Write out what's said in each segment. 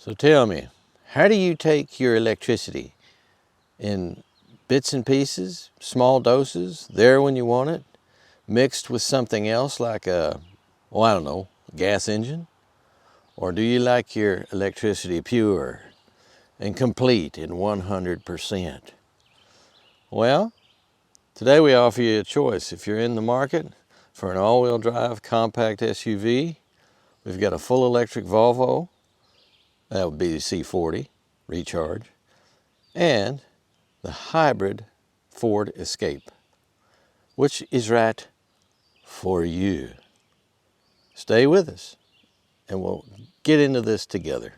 So tell me, how do you take your electricity? In bits and pieces, small doses, there when you want it, mixed with something else like a, well, I don't know, gas engine? Or do you like your electricity pure and complete in 100%? Well, today we offer you a choice. If you're in the market for an all-wheel drive compact SUV, we've got a full electric Volvo, that would be the C40 Recharge, and the hybrid Ford Escape. Which is right for you? Stay with us and we'll get into this together.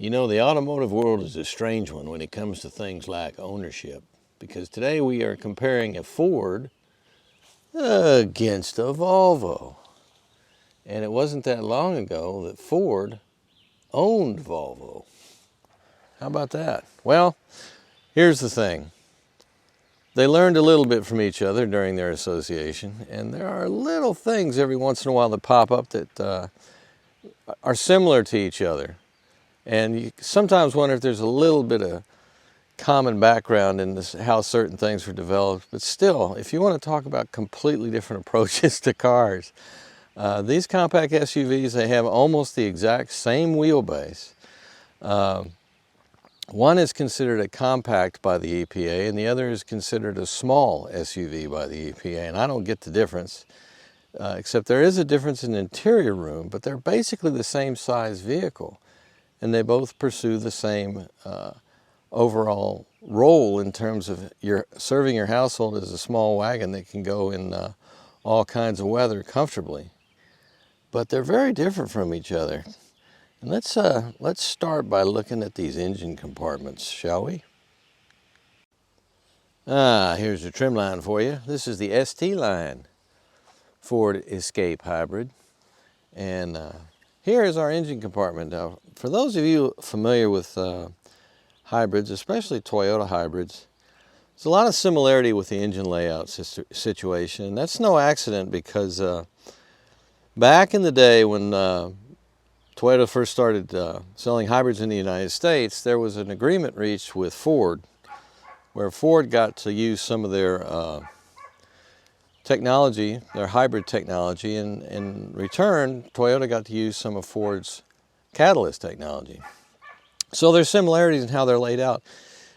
You know, the automotive world is a strange one when it comes to things like ownership, because today we are comparing a Ford against a Volvo. And it wasn't that long ago that Ford owned Volvo. How about that? Well, here's the thing. They learned a little bit from each other during their association, and there are little things every once in a while that pop up that are similar to each other. And you sometimes wonder if there's a little bit of common background in this, how certain things were developed. But still, if you want to talk about completely different approaches to cars, these compact SUVs, they have almost the exact same wheelbase. One is considered a compact by the EPA, and the other is considered a small SUV by the EPA. And I don't get the difference, except there is a difference in interior room, but they're basically the same size vehicle. And they both pursue the same overall role in terms of serving your household as a small wagon that can go in all kinds of weather comfortably. But they're very different from each other. And let's start by looking at these engine compartments, shall we? Here's the trim line for you. This is the ST line Ford Escape Hybrid. And here is our engine compartment. Now, for those of you familiar with hybrids, especially Toyota hybrids, there's a lot of similarity with the engine layout situation. And that's no accident, because back in the day when Toyota first started selling hybrids in the United States, there was an agreement reached with Ford where Ford got to use some of their technology, their hybrid technology, and in return, Toyota got to use some of Ford's catalyst technology. So there's similarities in how they're laid out.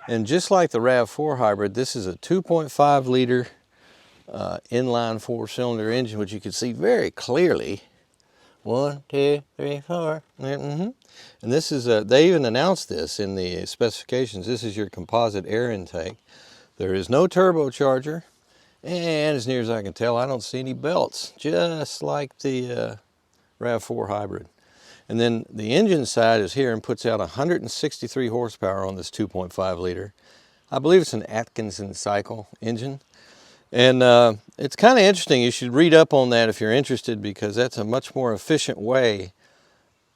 And just like the RAV4 hybrid, this is a 2.5 liter inline 4-cylinder engine, which you can see very clearly. 1, 2, 3, 4. And this is, they even announced this in the specifications. This is your composite air intake. There is no turbocharger. And as near as I can tell, I don't see any belts, just like the RAV4 hybrid. And then the engine side is here and puts out 163 horsepower on this 2.5 liter. I believe it's an Atkinson cycle engine. And it's kind of interesting. You should read up on that if you're interested, because that's a much more efficient way,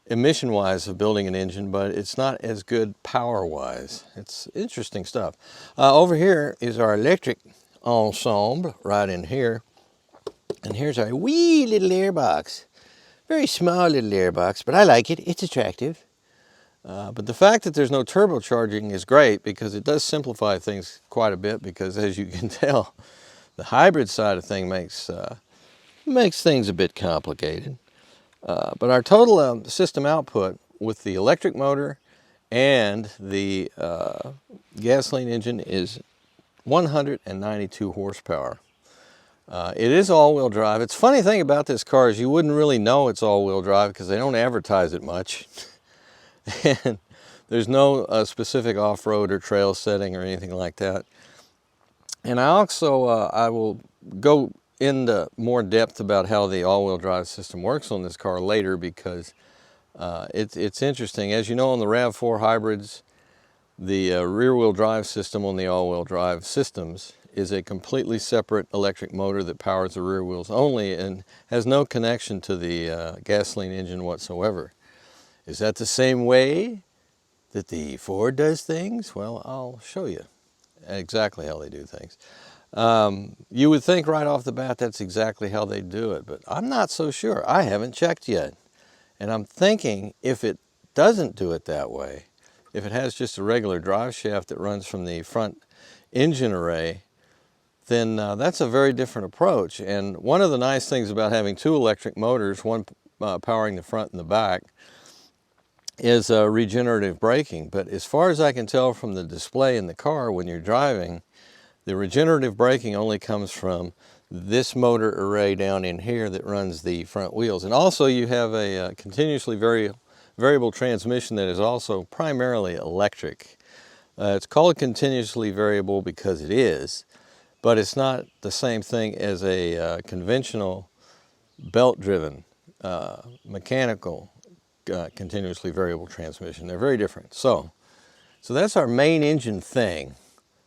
emission-wise, of building an engine, but it's not as good power-wise. It's interesting stuff. Over here is our electric ensemble right in here, and here's our wee little airbox. Very small little airbox, but I like it. It's attractive. But the fact that there's no turbocharging is great, because it does simplify things quite a bit, because as you can tell, the hybrid side of thing makes things a bit complicated. But our total system output with the electric motor and the gasoline engine is 192 horsepower. It is all-wheel drive. It's a funny thing about this car is you wouldn't really know it's all-wheel drive because they don't advertise it much. And there's no specific off-road or trail setting or anything like that. And I also, I will go into more depth about how the all-wheel drive system works on this car later, because it's interesting. As you know, on the RAV4 hybrids, the rear-wheel drive system on the all-wheel drive systems is a completely separate electric motor that powers the rear wheels only and has no connection to the gasoline engine whatsoever. Is that the same way that the Ford does things? Well, I'll show you exactly how they do things. You would think right off the bat that's exactly how they do it, but I'm not so sure. I haven't checked yet. And I'm thinking if it doesn't do it that way, if it has just a regular drive shaft that runs from the front engine array, then that's a very different approach. And one of the nice things about having two electric motors, one powering the front and the back, is regenerative braking. But as far as I can tell from the display in the car when you're driving, the regenerative braking only comes from this motor array down in here that runs the front wheels. And also you have a continuously variable transmission that is also primarily electric. It's called continuously variable because it is, but it's not the same thing as a conventional belt-driven mechanical continuously variable transmission. They're very different. So that's our main engine thing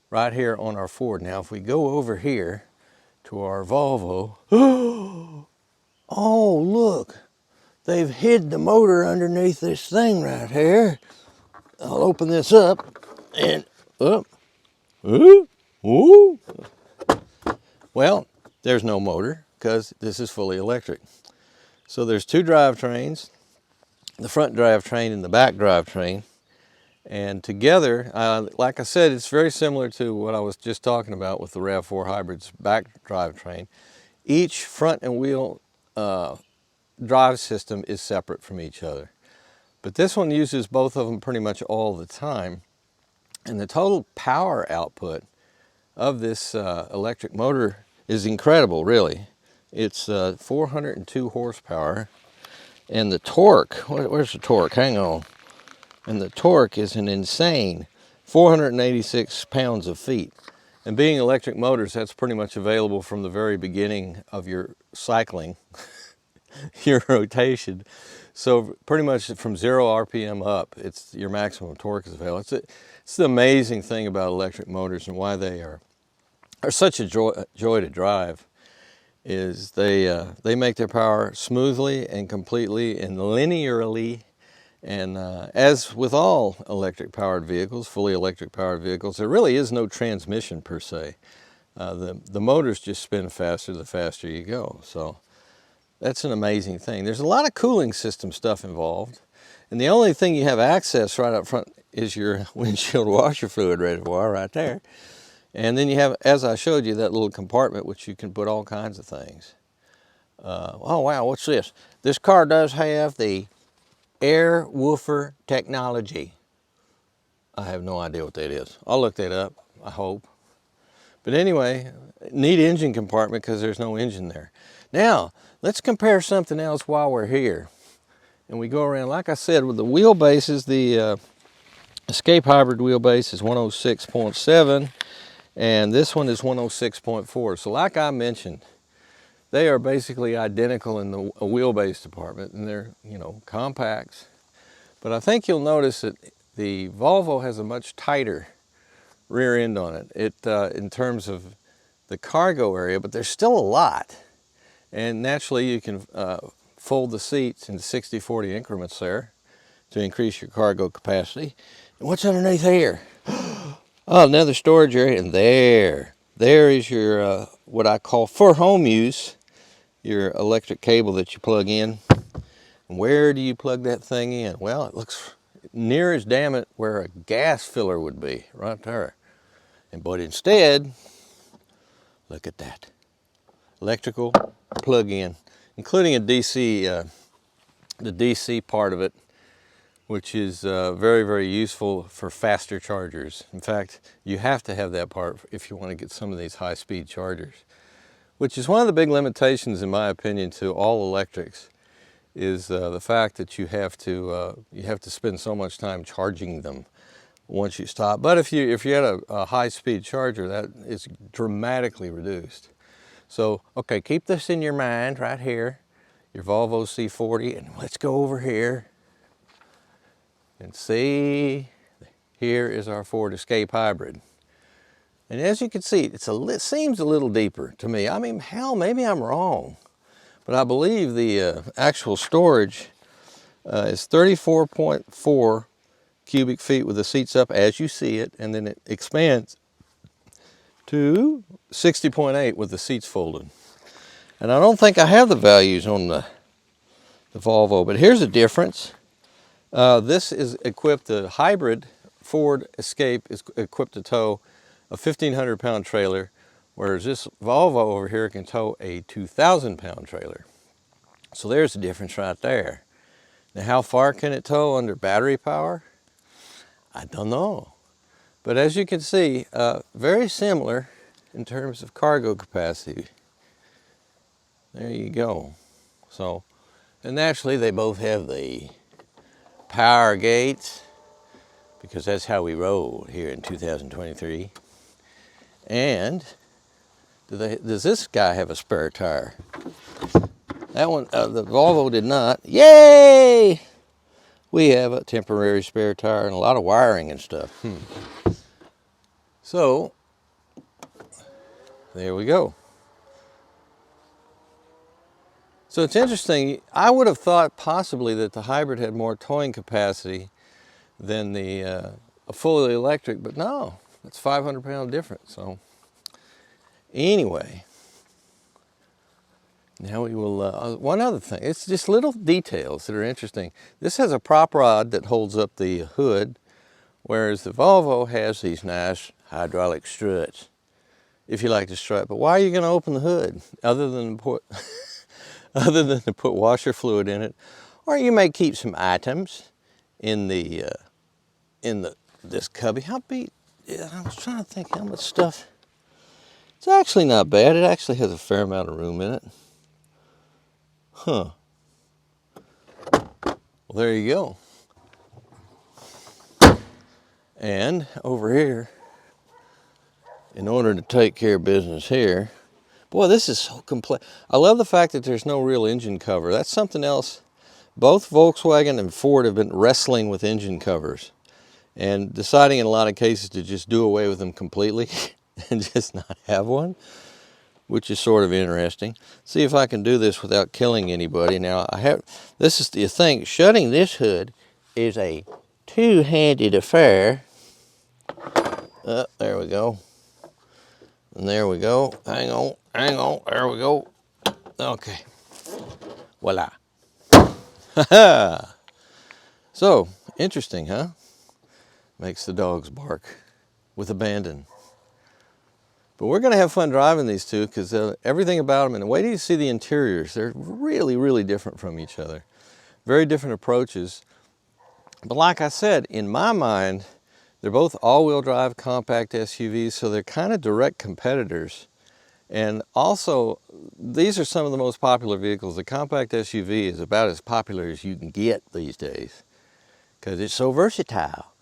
right here on our Ford. Now if we go over here to our Volvo, oh look, they've hid the motor underneath this thing right here. I'll open this up and up. Ooh. Well, there's no motor because this is fully electric. So there's two drivetrains, the front drivetrain and the back drivetrain. And together, like I said, it's very similar to what I was just talking about with the RAV4 Hybrid's back drivetrain. Each front and wheel drive system is separate from each other. But this one uses both of them pretty much all the time. And the total power output of this electric motor is incredible, really. It's 402 horsepower. And the torque, where's the torque? Hang on. And the torque is an insane 486 pounds of feet. And being electric motors, that's pretty much available from the very beginning of your cycling, your rotation. So pretty much from 0 RPM up, it's your maximum torque is available. It's the amazing thing about electric motors and why they are such a joy to drive, is they make their power smoothly and completely and linearly. And as with all electric powered vehicles, fully electric powered vehicles, there really is no transmission per se. The motors just spin faster the faster you go. So that's an amazing thing. There's a lot of cooling system stuff involved. And the only thing you have access right up front is your windshield washer fluid reservoir right there. And then you have, as I showed you, that little compartment which you can put all kinds of things. Oh wow, what's this? This car does have the air woofer technology. I have no idea what that is. I'll look that up, I hope. But anyway, neat engine compartment because there's no engine there. Now, let's compare something else while we're here. And we go around, like I said, with the wheelbases, the Escape Hybrid wheelbase is 106.7 and this one is 106.4. So like I mentioned, they are basically identical in the wheelbase department, and they're, you know, compacts. But I think you'll notice that the Volvo has a much tighter rear end on it. In terms of the cargo area, but there's still a lot. And naturally you can fold the seats in 60-40 increments there to increase your cargo capacity. And what's underneath here? Oh, another storage area, and there is your, what I call for home use, your electric cable that you plug in. And where do you plug that thing in? Well, it looks near as damn it where a gas filler would be, right there. But instead, look at that. Electrical plug-in, including a DC, the DC part of it, which is very, very useful for faster chargers. In fact, you have to have that part if you want to get some of these high-speed chargers, which is one of the big limitations, in my opinion, to all electrics, is the fact that you have to spend so much time charging them once you stop. But if you had a high-speed charger, that is dramatically reduced. So, okay, keep this in your mind right here, your Volvo C40, and let's go over here and see, here is our Ford Escape Hybrid. And as you can see, it seems a little deeper to me. I mean, hell, maybe I'm wrong, but I believe the actual storage is 34.4 cubic feet with the seats up as you see it, and then it expands to 60.8 with the seats folded. And I don't think I have the values on the Volvo, but here's the difference. This is equipped, the hybrid Ford Escape is equipped to tow a 1,500 pound trailer, whereas this Volvo over here can tow a 2,000 pound trailer. So there's the difference right there. Now how far can it tow under battery power? I don't know. But as you can see, very similar in terms of cargo capacity. There you go. So, and naturally they both have the power gates, because that's how we roll here in 2023. And does this guy have a spare tire? That one, the Volvo did not. Yay! We have a temporary spare tire and a lot of wiring and stuff. So, there we go. So it's interesting, I would have thought possibly that the hybrid had more towing capacity than the a fully electric, but no, it's 500 pound difference. So anyway, now we will, one other thing, it's just little details that are interesting. This has a prop rod that holds up the hood, whereas the Volvo has these nice hydraulic struts, if you like to strut. But why are you going to open the hood other than put other than to put washer fluid in it? Or you may keep some items in this cubby. How big? I was trying to think how much stuff. It's actually not bad. It actually has a fair amount of room in it. Huh. Well, there you go. And over here, in order to take care of business here, boy, this is so complex. I love the fact that there's no real engine cover. That's something else. Both Volkswagen and Ford have been wrestling with engine covers and deciding in a lot of cases to just do away with them completely and just not have one, which is sort of interesting. See if I can do this without killing anybody. Now, this is the thing, shutting this hood is a two-handed affair. There we go. And there we go. Hang on, there we go. Okay. Voila. So, interesting, huh? Makes the dogs bark with abandon. But we're going to have fun driving these two because everything about them, and wait till you see the interiors, they're really, really different from each other. Very different approaches. But like I said, in my mind, they're both all-wheel drive compact SUVs, so they're kind of direct competitors. And also, these are some of the most popular vehicles. The compact SUV is about as popular as you can get these days because it's so versatile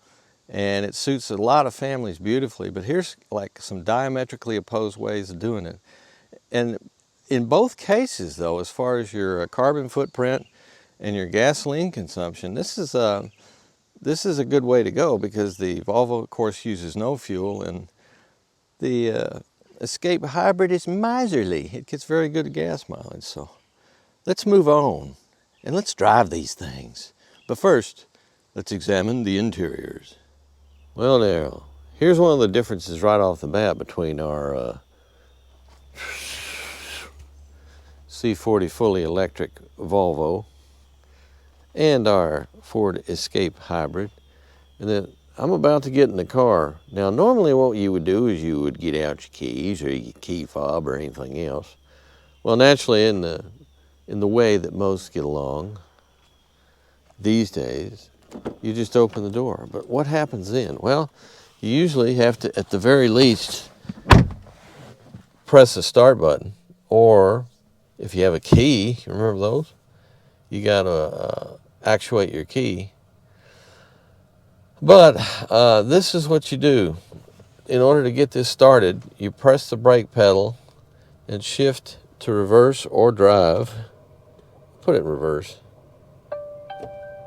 and it suits a lot of families beautifully. But here's like some diametrically opposed ways of doing it. And in both cases, though, as far as your carbon footprint and your gasoline consumption, this is a good way to go because the Volvo, of course, uses no fuel, and the Escape Hybrid is miserly. It gets very good gas mileage. So let's move on and let's drive these things. But first, let's examine the interiors. Well, now, here's one of the differences right off the bat between our C40 fully electric Volvo and our Ford Escape Hybrid. And then I'm about to get in the car. Now, normally what you would do is you would get out your keys or your key fob or anything else. Well, naturally, in the way that most get along these days, you just open the door. But what happens then? Well, you usually have to, at the very least, press the start button. Or if you have a key, you remember those? You got to actuate your key. But this is what you do. In order to get this started, you press the brake pedal and shift to reverse or drive. Put it in reverse.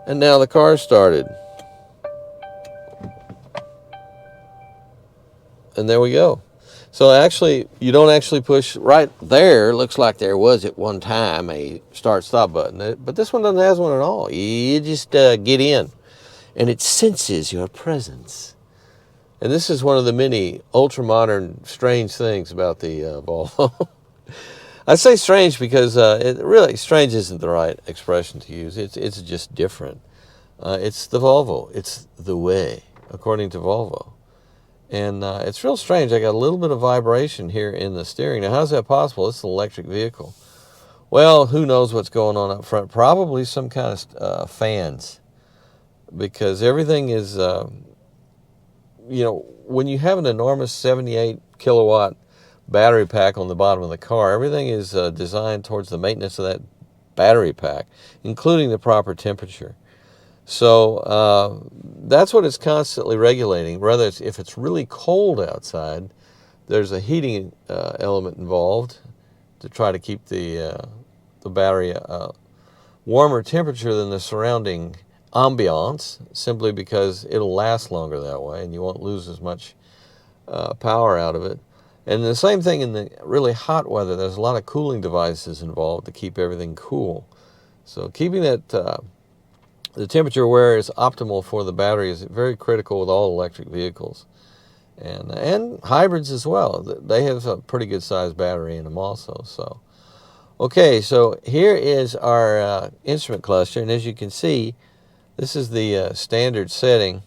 And now the car started. And there we go. So actually, you don't actually push right there. Looks like there was at one time a start-stop button. But this one doesn't have one at all. You just get in. And it senses your presence. And this is one of the many ultra-modern strange things about the Volvo. I say strange because strange isn't the right expression to use. It's just different. It's the Volvo. It's the way, according to Volvo. And it's real strange. I got a little bit of vibration here in the steering. Now, how's that possible? It's an electric vehicle. Well, who knows what's going on up front? Probably some kind of fans. Because everything is, when you have an enormous 78 kilowatt battery pack on the bottom of the car, everything is designed towards the maintenance of that battery pack, including the proper temperature. So that's what it's constantly regulating. Whether if it's really cold outside, there's a heating element involved to try to keep the battery warmer temperature than the surrounding ambiance, simply because it'll last longer that way and you won't lose as much power out of it. And the same thing in the really hot weather. There's a lot of cooling devices involved to keep everything cool. So keeping that the temperature where is optimal for the battery is very critical with all electric vehicles, and hybrids as well. They have a pretty good sized battery in them also. So, okay, so here is our instrument cluster, and as you can see, this is the standard setting.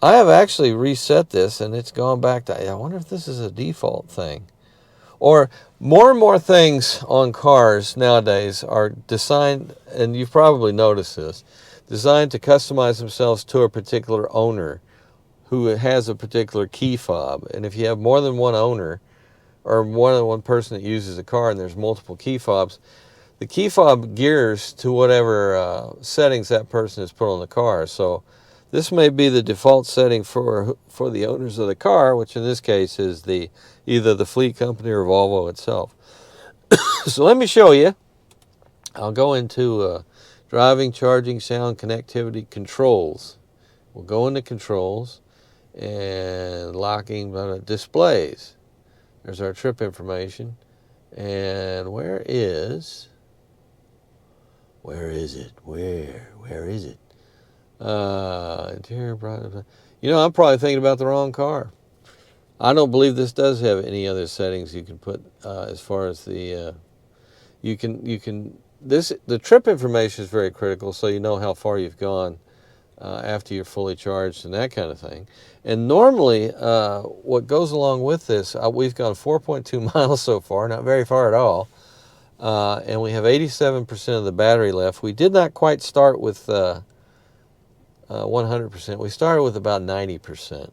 I have actually reset this, and it's gone back to. I wonder if this is a default thing. Or more and more things on cars nowadays are designed, and you've probably noticed this, designed to customize themselves to a particular owner who has a particular key fob. And if you have more than one owner or more than one person that uses a car and there's multiple key fobs, the key fob gears to whatever settings that person has put on the car. So this may be the default setting for the owners of the car, which in this case is either the fleet company or Volvo itself. So let me show you. I'll go into driving, charging, sound, connectivity, controls. We'll go into controls and locking displays. There's our trip information. And where is it? Where is it? Interior, I'm probably thinking about the wrong car. I don't believe this does have any other settings you can put as far as the the trip information is very critical, so you know how far you've gone after you're fully charged and that kind of thing. And normally what goes along with this, we've gone 4.2 miles so far, not very far at all, and we have 87% of the battery left. We did not quite start with 100%. We started with about 90%.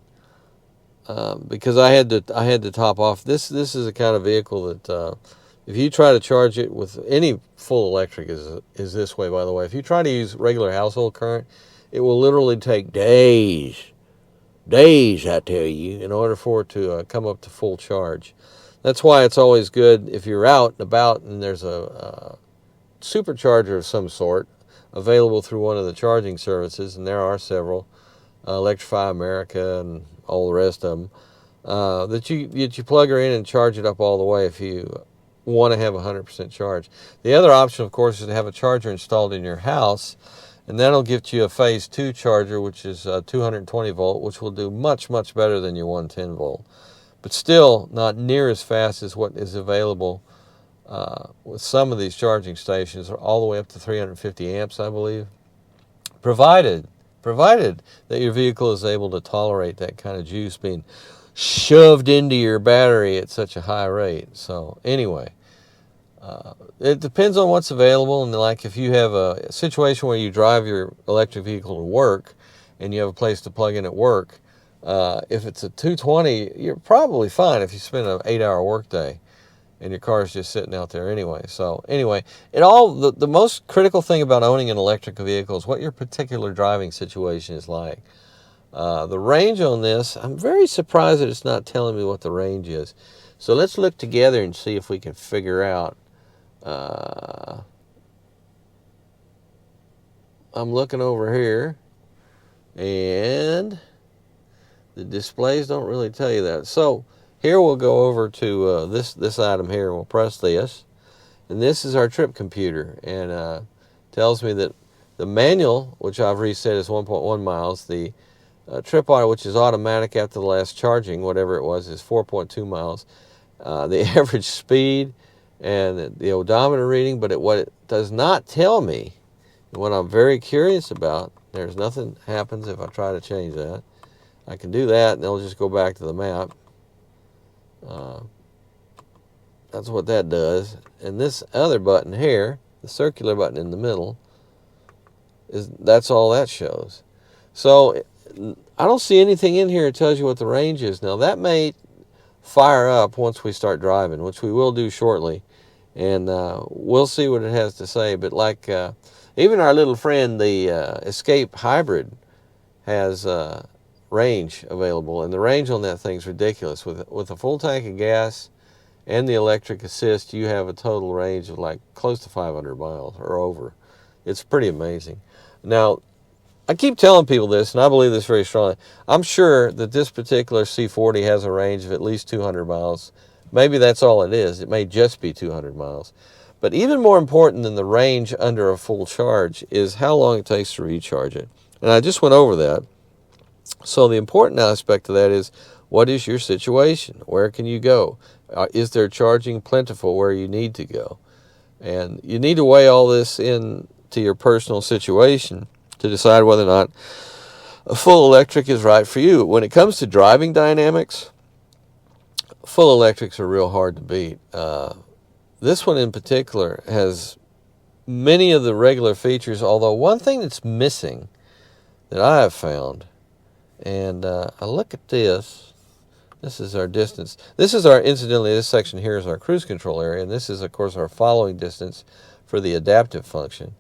Because I had to top off. This is a kind of vehicle that if you try to charge it with any full electric is this way, by the way. If you try to use regular household current, it will literally take days, I tell you, in order for it to come up to full charge. That's why it's always good if you're out and about and there's a supercharger of some sort available through one of the charging services, and there are several, Electrify America and all the rest of them, that you plug her in and charge it up all the way if you want to have 100% charge. The other option, of course, is to have a charger installed in your house, and that'll get you a phase 2 charger, which is 220 volt, which will do much, much better than your 110 volt. But still not near as fast as what is available with some of these charging stations, all the way up to 350 amps, I believe, provided that your vehicle is able to tolerate that kind of juice being shoved into your battery at such a high rate. So anyway, it depends on what's available. And like if you have a situation where you drive your electric vehicle to work and you have a place to plug in at work, if it's a 220, you're probably fine if you spend an 8-hour workday and your car is just sitting out there anyway. So anyway, the most critical thing about owning an electric vehicle is what your particular driving situation is like. The range on this, I'm very surprised that it's not telling me what the range is. So let's look together and see if we can figure out. I'm looking over here, and the displays don't really tell you that. So here we'll go over to this item here, and we'll press this. And this is our trip computer, and tells me that the manual, which I've reset, is 1.1 miles. The trip auto, which is automatic after the last charging, whatever it was, is 4.2 miles. The average speed and the odometer reading, but what it does not tell me, and what I'm very curious about, there's nothing happens if I try to change that. I can do that, and it'll just go back to the map. That's what that does. And this other button here, the circular button in the middle, that's all that shows. So I don't see anything in here that tells you what the range is. Now that may fire up once we start driving, which we will do shortly, and we'll see what it has to say. But like even our little friend, the Escape Hybrid, has range available, and the range on that thing's ridiculous. With a full tank of gas and the electric assist, you have a total range of like close to 500 miles or over. It's pretty amazing. Now, I keep telling people this, and I believe this very strongly. I'm sure that this particular C40 has a range of at least 200 miles. Maybe that's all it is. It may just be 200 miles. But even more important than the range under a full charge is how long it takes to recharge it. And I just went over that. So the important aspect of that is, what is your situation? Where can you go? Is there charging plentiful where you need to go? And you need to weigh all this in to your personal situation to decide whether or not a full electric is right for you. When it comes to driving dynamics, full electrics are real hard to beat. This one in particular has many of the regular features, although one thing that's missing that I have found, and I look at this. This is our distance. This is our, incidentally, this section here is our cruise control area, and this is, of course, our following distance for the adaptive function.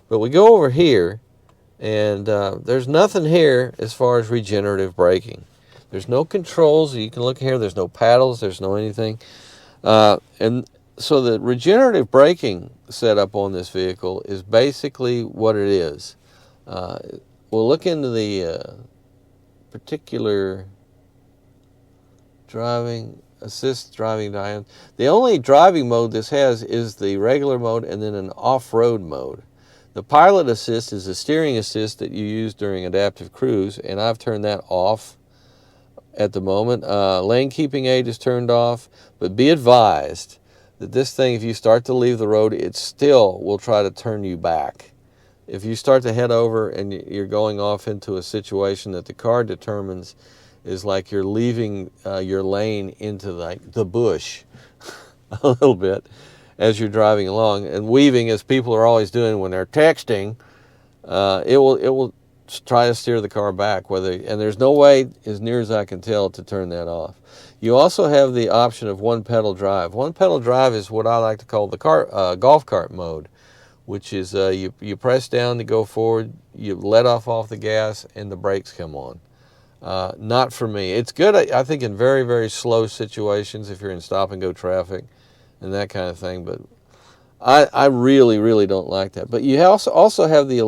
But we go over here, and there's nothing here as far as regenerative braking. There's no controls. You can look here. There's no paddles. There's no anything. And so the regenerative braking setup on this vehicle is basically what it is. We'll look into the particular driving assist driving diagram. The only driving mode this has is the regular mode and then an off-road mode. The pilot assist is a steering assist that you use during adaptive cruise, and I've turned that off at the moment. Lane keeping aid is turned off, but be advised that this thing, if you start to leave the road, it still will try to turn you back. If you start to head over and you're going off into a situation that the car determines is like you're leaving your lane into like the bush a little bit as you're driving along and weaving, as people are always doing when they're texting, it will try to steer the car back. And there's no way, as near as I can tell, to turn that off. You also have the option of one pedal drive. One pedal drive is what I like to call the golf cart mode, which is you press down to go forward, you let off the gas, and the brakes come on. Not for me. It's good, I think, in very, very slow situations, if you're in stop-and-go traffic and that kind of thing, but I really, really don't like that. But you also have the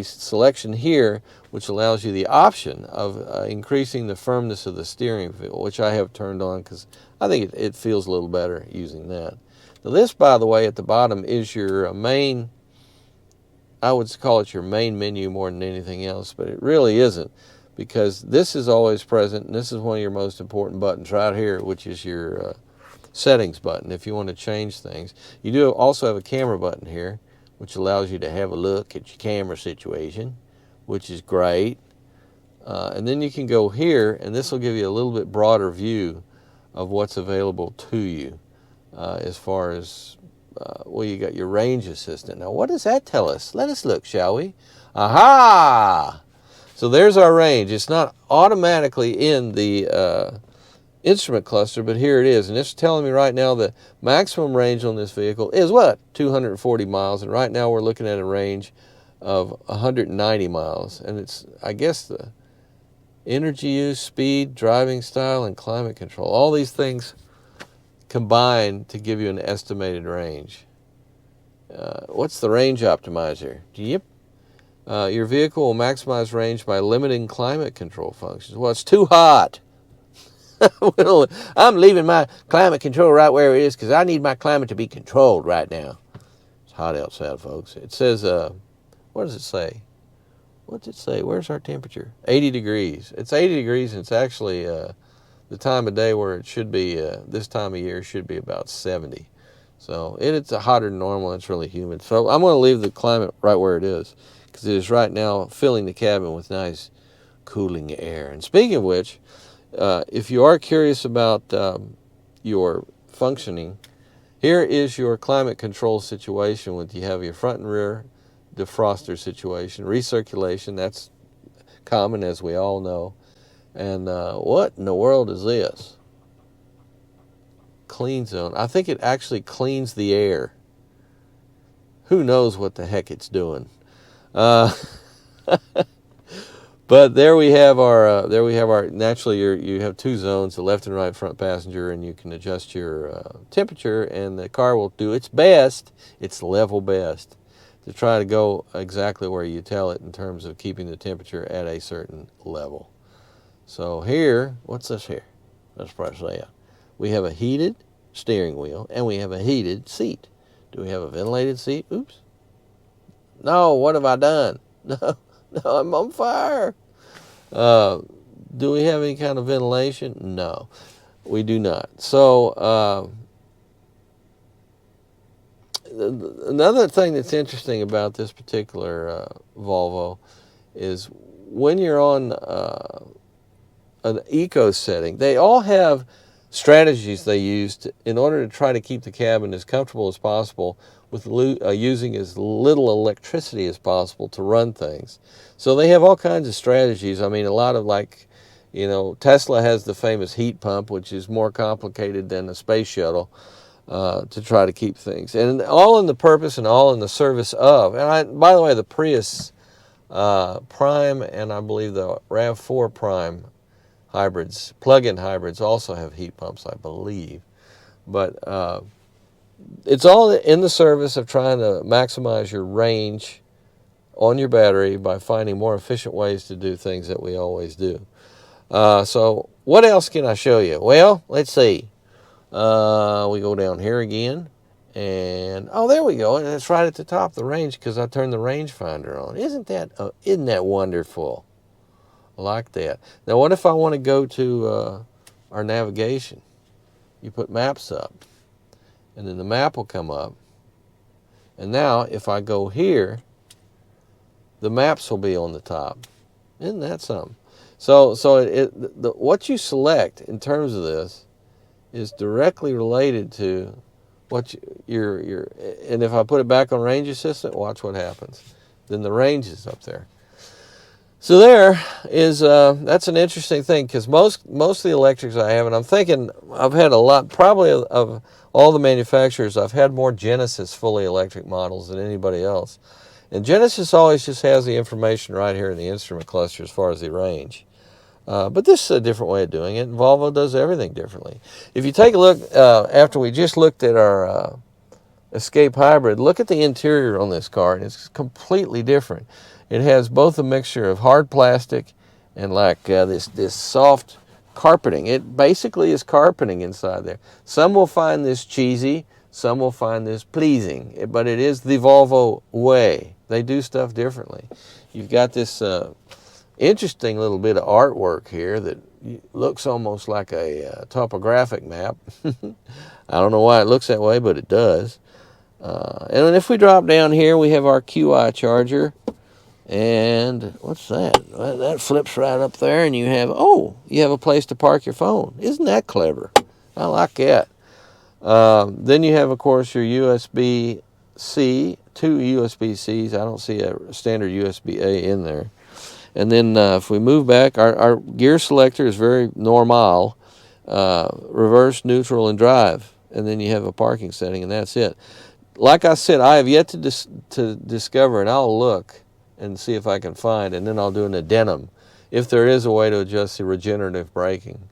selection here, which allows you the option of increasing the firmness of the steering wheel, which I have turned on because I think it feels a little better using that. Now this, by the way, at the bottom is your main, I would call it your main menu more than anything else, but it really isn't, because this is always present, and this is one of your most important buttons right here, which is your settings button if you want to change things. You do also have a camera button here, which allows you to have a look at your camera situation, which is great. And then you can go here, and this will give you a little bit broader view of what's available to you as far as well, you got your range assistant. Now, what does that tell us? Let us look, shall we? Aha! So there's our range. It's not automatically in the instrument cluster, but here it is. And it's telling me right now the maximum range on this vehicle is what? 240 miles. And right now we're looking at a range of 190 miles. And it's, I guess, energy use, speed, driving style, and climate control. All these things combine to give you an estimated range. What's the range optimizer? Yep. Your vehicle will maximize range by limiting climate control functions. Well, it's too hot. Well, I'm leaving my climate control right where it is because I need my climate to be controlled right now. It's hot outside, folks. It says, what does it say? What's it say? Where's our temperature? 80 degrees. It's 80 degrees, and it's actually the time of day where it should be, this time of year should be about 70. So it's hotter than normal. It's really humid. So I'm going to leave the climate right where it is because it is right now filling the cabin with nice cooling air. And speaking of which, if you are curious about your functioning, here is your climate control situation with you have your front and rear defroster situation, recirculation, that's common as we all know. And what in the world is this? Clean zone. I think it actually cleans the air. Who knows what the heck it's doing? But there we have our. Naturally, you have two zones: the left and right front passenger, and you can adjust your temperature, and the car will do its best, its level best, to try to go exactly where you tell it in terms of keeping the temperature at a certain level. So here, what's this here? Let's press that. We have a heated steering wheel, and we have a heated seat. Do we have a ventilated seat? Oops. No, what have I done? No, I'm on fire. Do we have any kind of ventilation? No, we do not. So another thing that's interesting about this particular Volvo is when you're on an eco setting, they all have strategies they use in order to try to keep the cabin as comfortable as possible with using as little electricity as possible to run things. So they have all kinds of strategies. I mean, a lot of Tesla has the famous heat pump, which is more complicated than a space shuttle to try to keep things. And all in the purpose and all in the service of. And by the way, the Prius Prime and I believe the RAV4 Prime hybrids, plug-in hybrids, also have heat pumps, I believe. But it's all in the service of trying to maximize your range on your battery by finding more efficient ways to do things that we always do. So what else can I show you? Well, let's see. We go down here again. And, oh, there we go. And it's right at the top of the range because I turned the rangefinder on. Isn't that wonderful? I like that. Now, what if I want to go to our navigation? You put maps up, and then the map will come up. And now, if I go here, the maps will be on the top. Isn't that something? So what you select in terms of this is directly related to what your. And if I put it back on Range Assistant, watch what happens. Then the range is up there. So there is, that's an interesting thing because most of the electrics I have, and I'm thinking I've had a lot, probably of all the manufacturers, I've had more Genesis fully electric models than anybody else. And Genesis always just has the information right here in the instrument cluster as far as the range. But this is a different way of doing it, and Volvo does everything differently. If you take a look, after we just looked at our Escape Hybrid, look at the interior on this car, and it's completely different. It has both a mixture of hard plastic and like this soft carpeting. It basically is carpeting inside there. Some will find this cheesy, some will find this pleasing, but it is the Volvo way. They do stuff differently. You've got this interesting little bit of artwork here that looks almost like a topographic map. I don't know why it looks that way, but it does. And if we drop down here, we have our QI charger. And what's that? Well, that flips right up there, and you have a place to park your phone. Isn't that clever? I like that. Then you have, of course, your USB-C, two USB-Cs. I don't see a standard USB-A in there. And then if we move back, our gear selector is very normal, reverse, neutral, and drive. And then you have a parking setting, and that's it. Like I said, I have yet to discover, and I'll look and see if I can find, and then I'll do an addendum if there is a way to adjust the regenerative braking.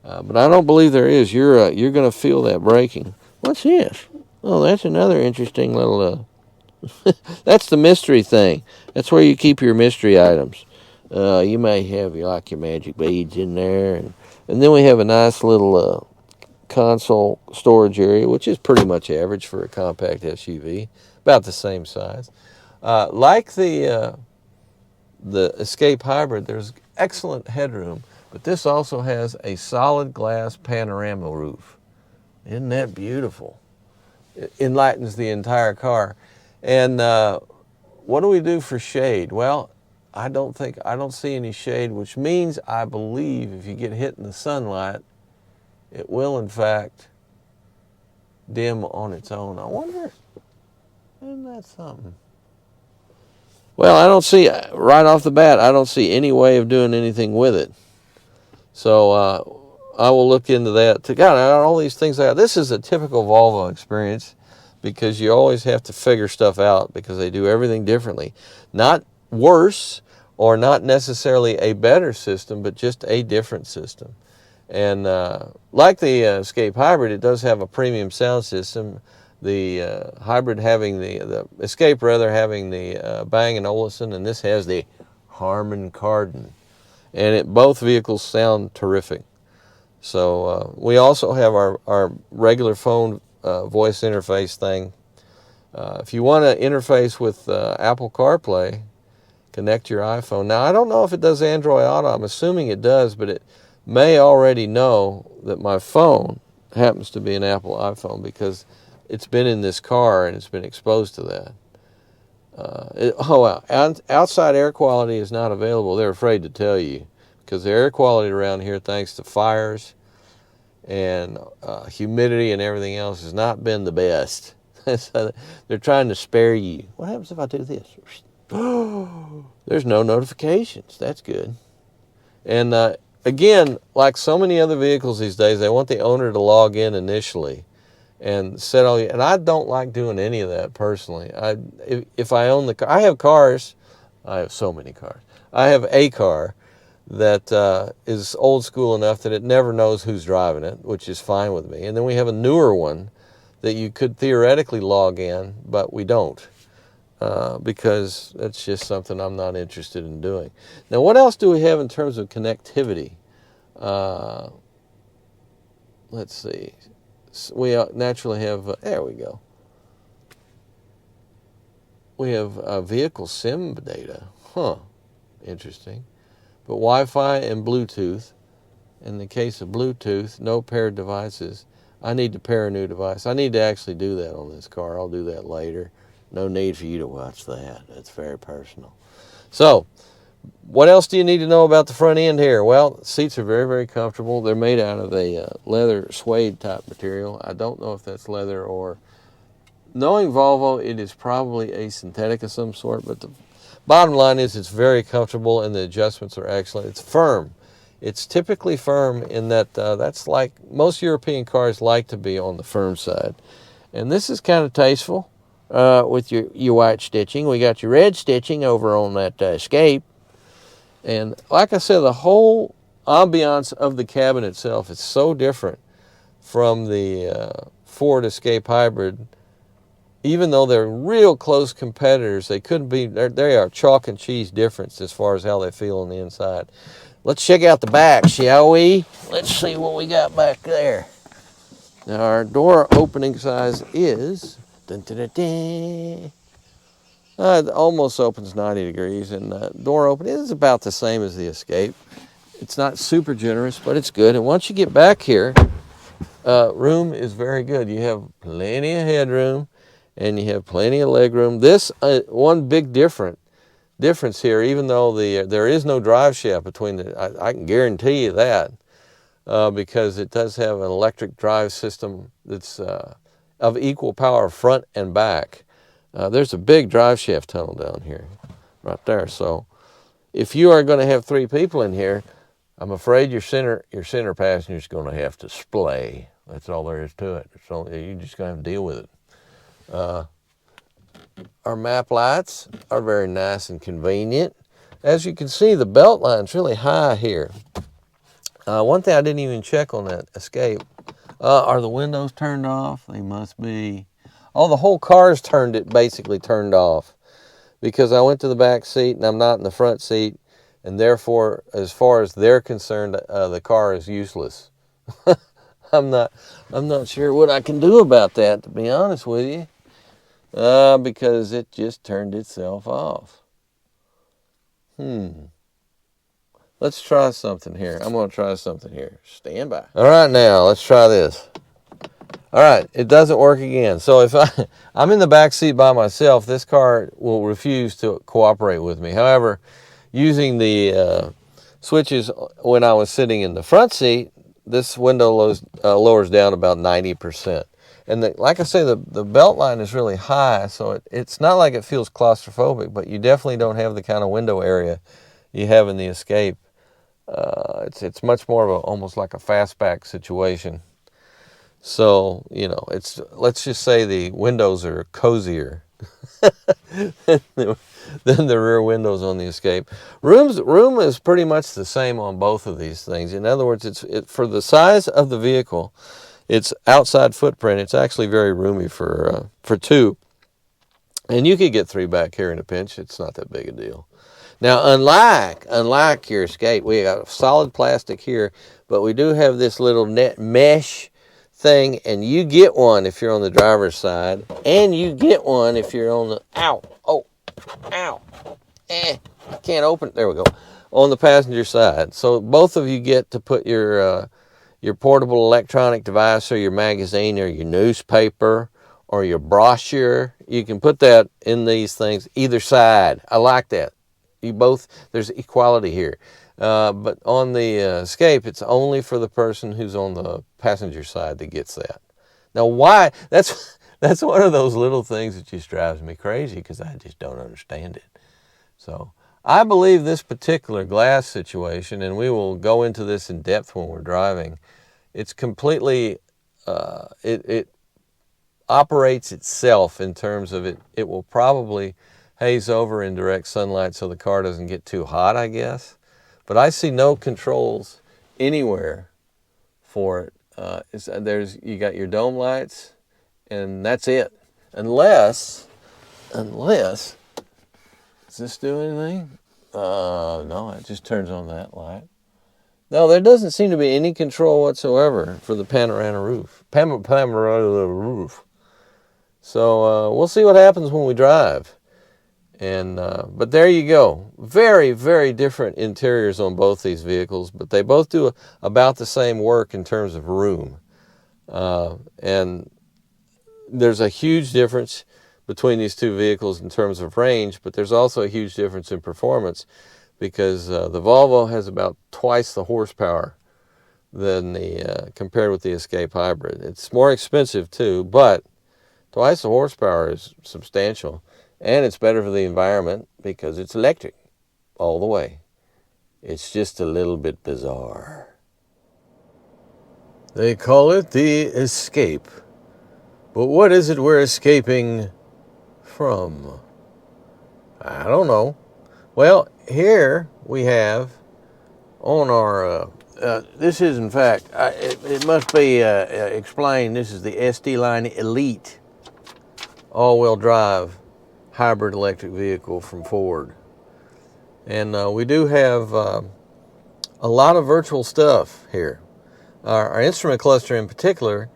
But I don't believe there is. You're going to feel that braking. What's this? Oh, that's another interesting little... that's the mystery thing. That's where you keep your mystery items. You may have your magic beads in there. And then we have a nice little console storage area, which is pretty much average for a compact SUV. About the same size. Like the Escape Hybrid, there's excellent headroom, but this also has a solid glass panorama roof. Isn't that beautiful? It enlightens the entire car. And what do we do for shade? Well, I don't see any shade, which means I believe if you get hit in the sunlight, it will in fact dim on its own. I wonder, isn't that something? Well, I don't see, right off the bat, I don't see any way of doing anything with it. So I will look into that. God, all these things. This is a typical Volvo experience because you always have to figure stuff out because they do everything differently. Not worse or not necessarily a better system, but just a different system. And like the Escape Hybrid, it does have a premium sound system. The Hybrid having the Escape rather having the Bang & Olufsen, and this has the Harman Kardon. And both vehicles sound terrific. So we also have our regular phone voice interface thing. If you want to interface with Apple CarPlay, connect your iPhone. Now, I don't know if it does Android Auto. I'm assuming it does, but it may already know that my phone happens to be an Apple iPhone because it's been in this car and it's been exposed to that. Outside air quality is not available. They're afraid to tell you because the air quality around here, thanks to fires and humidity and everything else, has not been the best. So they're trying to spare you. What happens if I do this? There's no notifications. That's good. And again, like so many other vehicles these days, they want the owner to log in initially and set all. And I don't like doing any of that personally. If I own the car, I have cars. I have so many cars. I have a car that is old school enough that it never knows who's driving it, which is fine with me. And then we have a newer one that you could theoretically log in, but we don't. Because that's just something I'm not interested in doing. Now, what else do we have in terms of connectivity? Let's see. We naturally have, there we go. We have vehicle SIM data. Interesting. But Wi-Fi and Bluetooth. In the case of Bluetooth, no paired devices. I need to pair a new device. I need to actually do that on this car. I'll do that later. No need for you to watch that. It's very personal. So, what else do you need to know about the front end here? Well, seats are very, very comfortable. They're made out of a leather suede type material. I don't know if that's leather or... Knowing Volvo, it is probably a synthetic of some sort, but the bottom line is it's very comfortable and the adjustments are excellent. It's firm. It's typically firm in that that's like most European cars like to be on the firm side. And this is kind of tasteful. With your white stitching. We got your red stitching over on that Escape. And like I said, the whole ambiance of the cabin itself is so different from the Ford Escape Hybrid. Even though they're real close competitors, they couldn't be, they are chalk and cheese difference as far as how they feel on the inside. Let's check out the back, shall we? Let's see what we got back there. Now our door opening size is... It almost opens 90 degrees, and the door opening is about the same as the Escape. It's not super generous, but it's good. And once you get back here, room is very good. You have plenty of headroom, and you have plenty of leg room. This one big difference here, even though there is no drive shaft between the, I can guarantee you that, because it does have an electric drive system that's of equal power front and back. There's a big drive shaft tunnel down here, right there. So if you are going to have 3 people in here, I'm afraid your center passenger is going to have to splay. That's all there is to it. You're just going to have to deal with it. Our map lights are very nice and convenient. as you can see, the belt line's really high here. One thing I didn't even check on that Escape. Are the windows turned off? They must be. Oh, the whole car's basically turned off, because I went to the back seat and I'm not in the front seat, and therefore, as far as they're concerned, the car is useless. I'm not sure what I can do about that, to be honest with you, because it just turned itself off. Let's try something here. I'm going to try something here. Stand by. All right, now let's try this. All right, it doesn't work again. So if I'm in the back seat by myself, this car will refuse to cooperate with me. However, using the switches when I was sitting in the front seat, this window lowers down about 90%. And like I say, the belt line is really high, so it's not like it feels claustrophobic, but you definitely don't have the kind of window area you have in the Escape. It's much more of almost like a fastback situation. So, let's just say the windows are cozier than the rear windows on the Escape. Room is pretty much the same on both of these things. In other words, for the size of the vehicle, its outside footprint, it's actually very roomy for two. And you could get three back here in a pinch. It's not that big a deal. Now, unlike your Escape, we got solid plastic here, but we do have this little net mesh thing, and you get one if you're on the driver's side, and you get one if you're on the, I can't open it, there we go, on the passenger side. So both of you get to put your portable electronic device, or your magazine, or your newspaper, or your brochure. You can put that in these things either side. I like that. There's equality here. But on the Escape, it's only for the person who's on the passenger side that gets that. Now, why? That's one of those little things that just drives me crazy, because I just don't understand it. So I believe this particular glass situation, and we will go into this in depth when we're driving, it's completely, it operates itself in terms of it will probably haze over in direct sunlight so the car doesn't get too hot, I guess. But I see no controls anywhere for it. You got your dome lights, and that's it. Unless, does this do anything? No, it just turns on that light. No, there doesn't seem to be any control whatsoever for the panorama roof. Panorama roof. So we'll see what happens when we drive. And but there you go. Very, very different interiors on both these vehicles, but they both do about the same work in terms of room. And there's a huge difference between these two vehicles in terms of range, but there's also a huge difference in performance, because the Volvo has about twice the horsepower than compared with the Escape Hybrid. It's more expensive too, but twice the horsepower is substantial. And it's better for the environment because it's electric all the way. It's just a little bit bizarre. They call it the Escape. But what is it we're escaping from? I don't know. Well, here we have on our, this is in fact, it must be explained, this is the SD Line Elite all-wheel drive hybrid electric vehicle from Ford. And we do have a lot of virtual stuff here. Our instrument cluster in particular,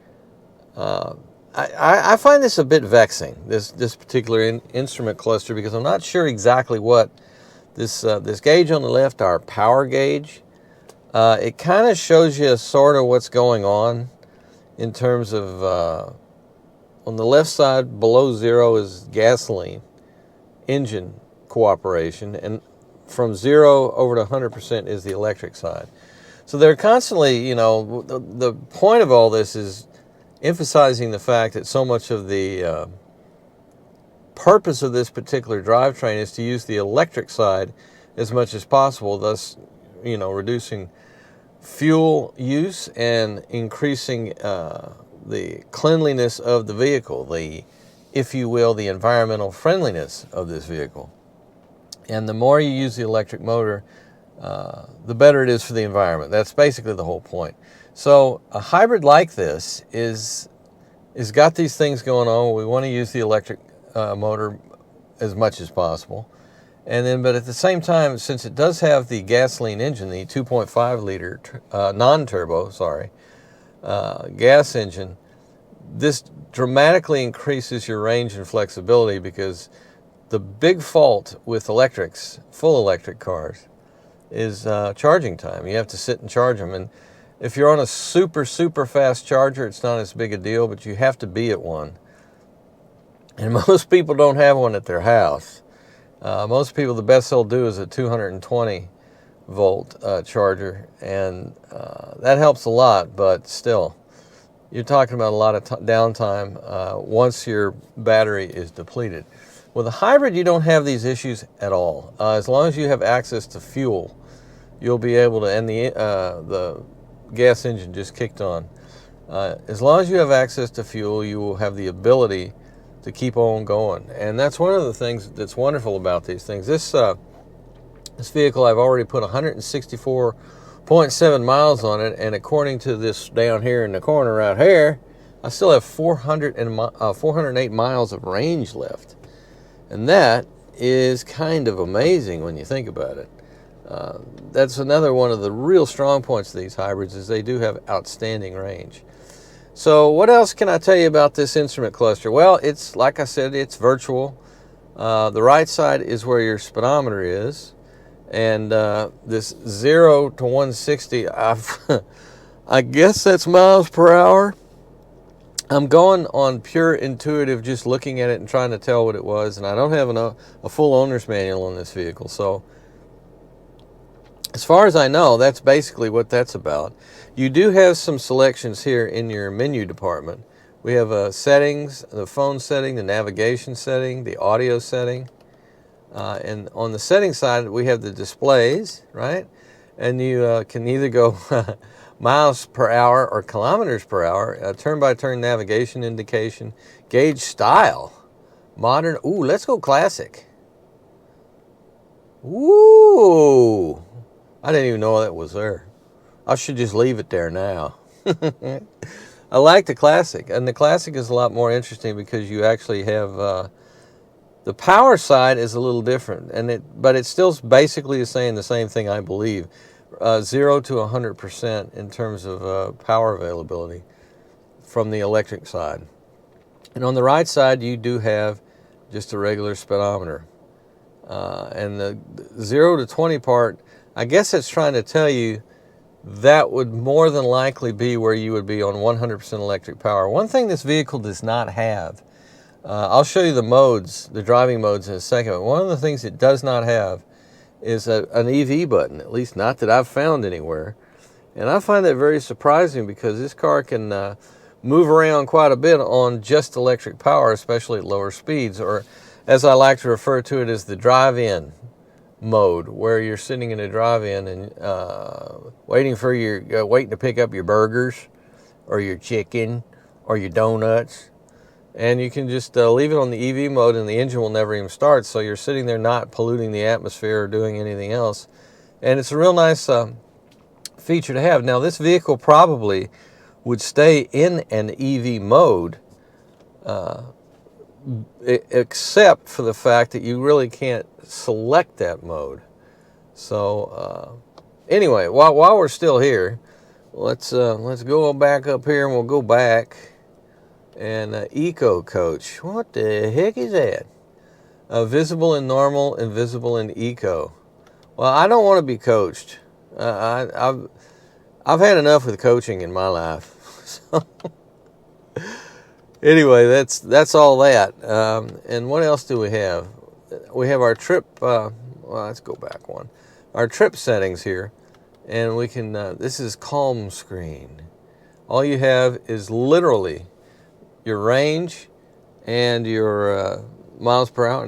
I find this a bit vexing, this particular instrument cluster, because I'm not sure exactly what this gauge on the left, our power gauge, it kind of shows you sort of what's going on in terms of, on the left side below zero is gasoline engine cooperation, and from 0 over to 100% is the electric side. So they're constantly, the point of all this is emphasizing the fact that so much of the purpose of this particular drivetrain is to use the electric side as much as possible, thus, reducing fuel use and increasing the cleanliness of the vehicle, if you will, the environmental friendliness of this vehicle. And the more you use the electric motor, the better it is for the environment. That's basically the whole point. So a hybrid like this is got these things going on. We want to use the electric motor as much as possible. And then, but at the same time, since it does have the gasoline engine, the 2.5 liter non-turbo, gas engine, this dramatically increases your range and flexibility, because the big fault with electrics, full electric cars, is charging time. You have to sit and charge them. And if you're on a super fast charger, it's not as big a deal, but you have to be at one. And most people don't have one at their house. Most people, the best they'll do is a 220 volt charger, and that helps a lot, but still, you're talking about a lot of downtime once your battery is depleted. With a hybrid, you don't have these issues at all. As long as you have access to fuel, you'll be able to, and the gas engine just kicked on. As long as you have access to fuel, you will have the ability to keep on going. And that's one of the things that's wonderful about these things. This vehicle, I've already put 164.7 miles on it, and according to this down here in the corner right here, I still have 408 miles of range left. And that is kind of amazing when you think about it. That's another one of the real strong points of these hybrids, is they do have outstanding range. So what else can I tell you about this instrument cluster? Well, it's, like I said, it's virtual. The right side is where your speedometer is. And this 0 to 160, I guess that's miles per hour. I'm going on pure intuitive, just looking at it and trying to tell what it was. And I don't have a full owner's manual on this vehicle. So as far as I know, that's basically what that's about. You do have some selections here in your menu department. We have settings, the phone setting, the navigation setting, the audio setting. And on the setting side, we have the displays, right? And you can either go miles per hour or kilometers per hour, turn-by-turn navigation indication, gauge style, modern. Ooh, let's go classic. Ooh, I didn't even know that was there. I should just leave it there now. I like the classic, and the classic is a lot more interesting because you actually have the power side is a little different, but it's still basically saying the same thing, I believe. 0 to 100% in terms of power availability from the electric side. And on the right side, you do have just a regular speedometer. And the 0 to 20 part, I guess it's trying to tell you that would more than likely be where you would be on 100% electric power. One thing this vehicle does not have, I'll show you the modes, the driving modes in a second, but one of the things it does not have is an EV button, at least not that I've found anywhere. And I find that very surprising, because this car can move around quite a bit on just electric power, especially at lower speeds, or as I like to refer to it as the drive-in mode, where you're sitting in a drive-in and waiting to pick up your burgers or your chicken or your donuts, and you can just leave it on the EV mode and the engine will never even start, so you're sitting there not polluting the atmosphere or doing anything else. And it's a real nice feature to have. Now, this vehicle probably would stay in an EV mode except for the fact that you really can't select that mode. So anyway, while we're still here, let's go back up here, and we'll go back. And Eco Coach, what the heck is that? Visible in normal and visible in Eco. Well, I don't want to be coached. I've had enough with coaching in my life. So anyway, that's all that. And what else do we have? We have our trip. Well, let's go back one. Our trip settings here, and we can. This is calm screen. All you have is literally your range and your miles per hour.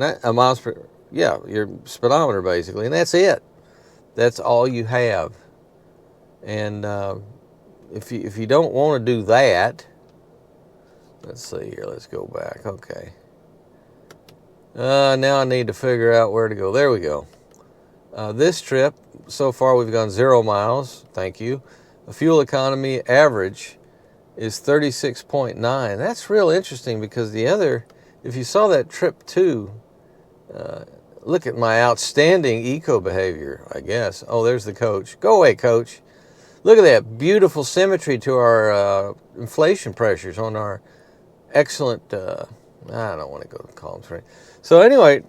Your speedometer basically, and that's it. That's all you have. And if you don't want to do that, let's see here. Let's go back. Okay. Now I need to figure out where to go. There we go. This trip, so far we've gone 0 miles. Thank you. The fuel economy average is 36.9. That's real interesting because the other, if you saw that trip 2, look at my outstanding eco behavior, I guess. Oh, there's the coach. Go away, coach. Look at that beautiful symmetry to our inflation pressures on our excellent, I don't want to go to column 3. So anyway,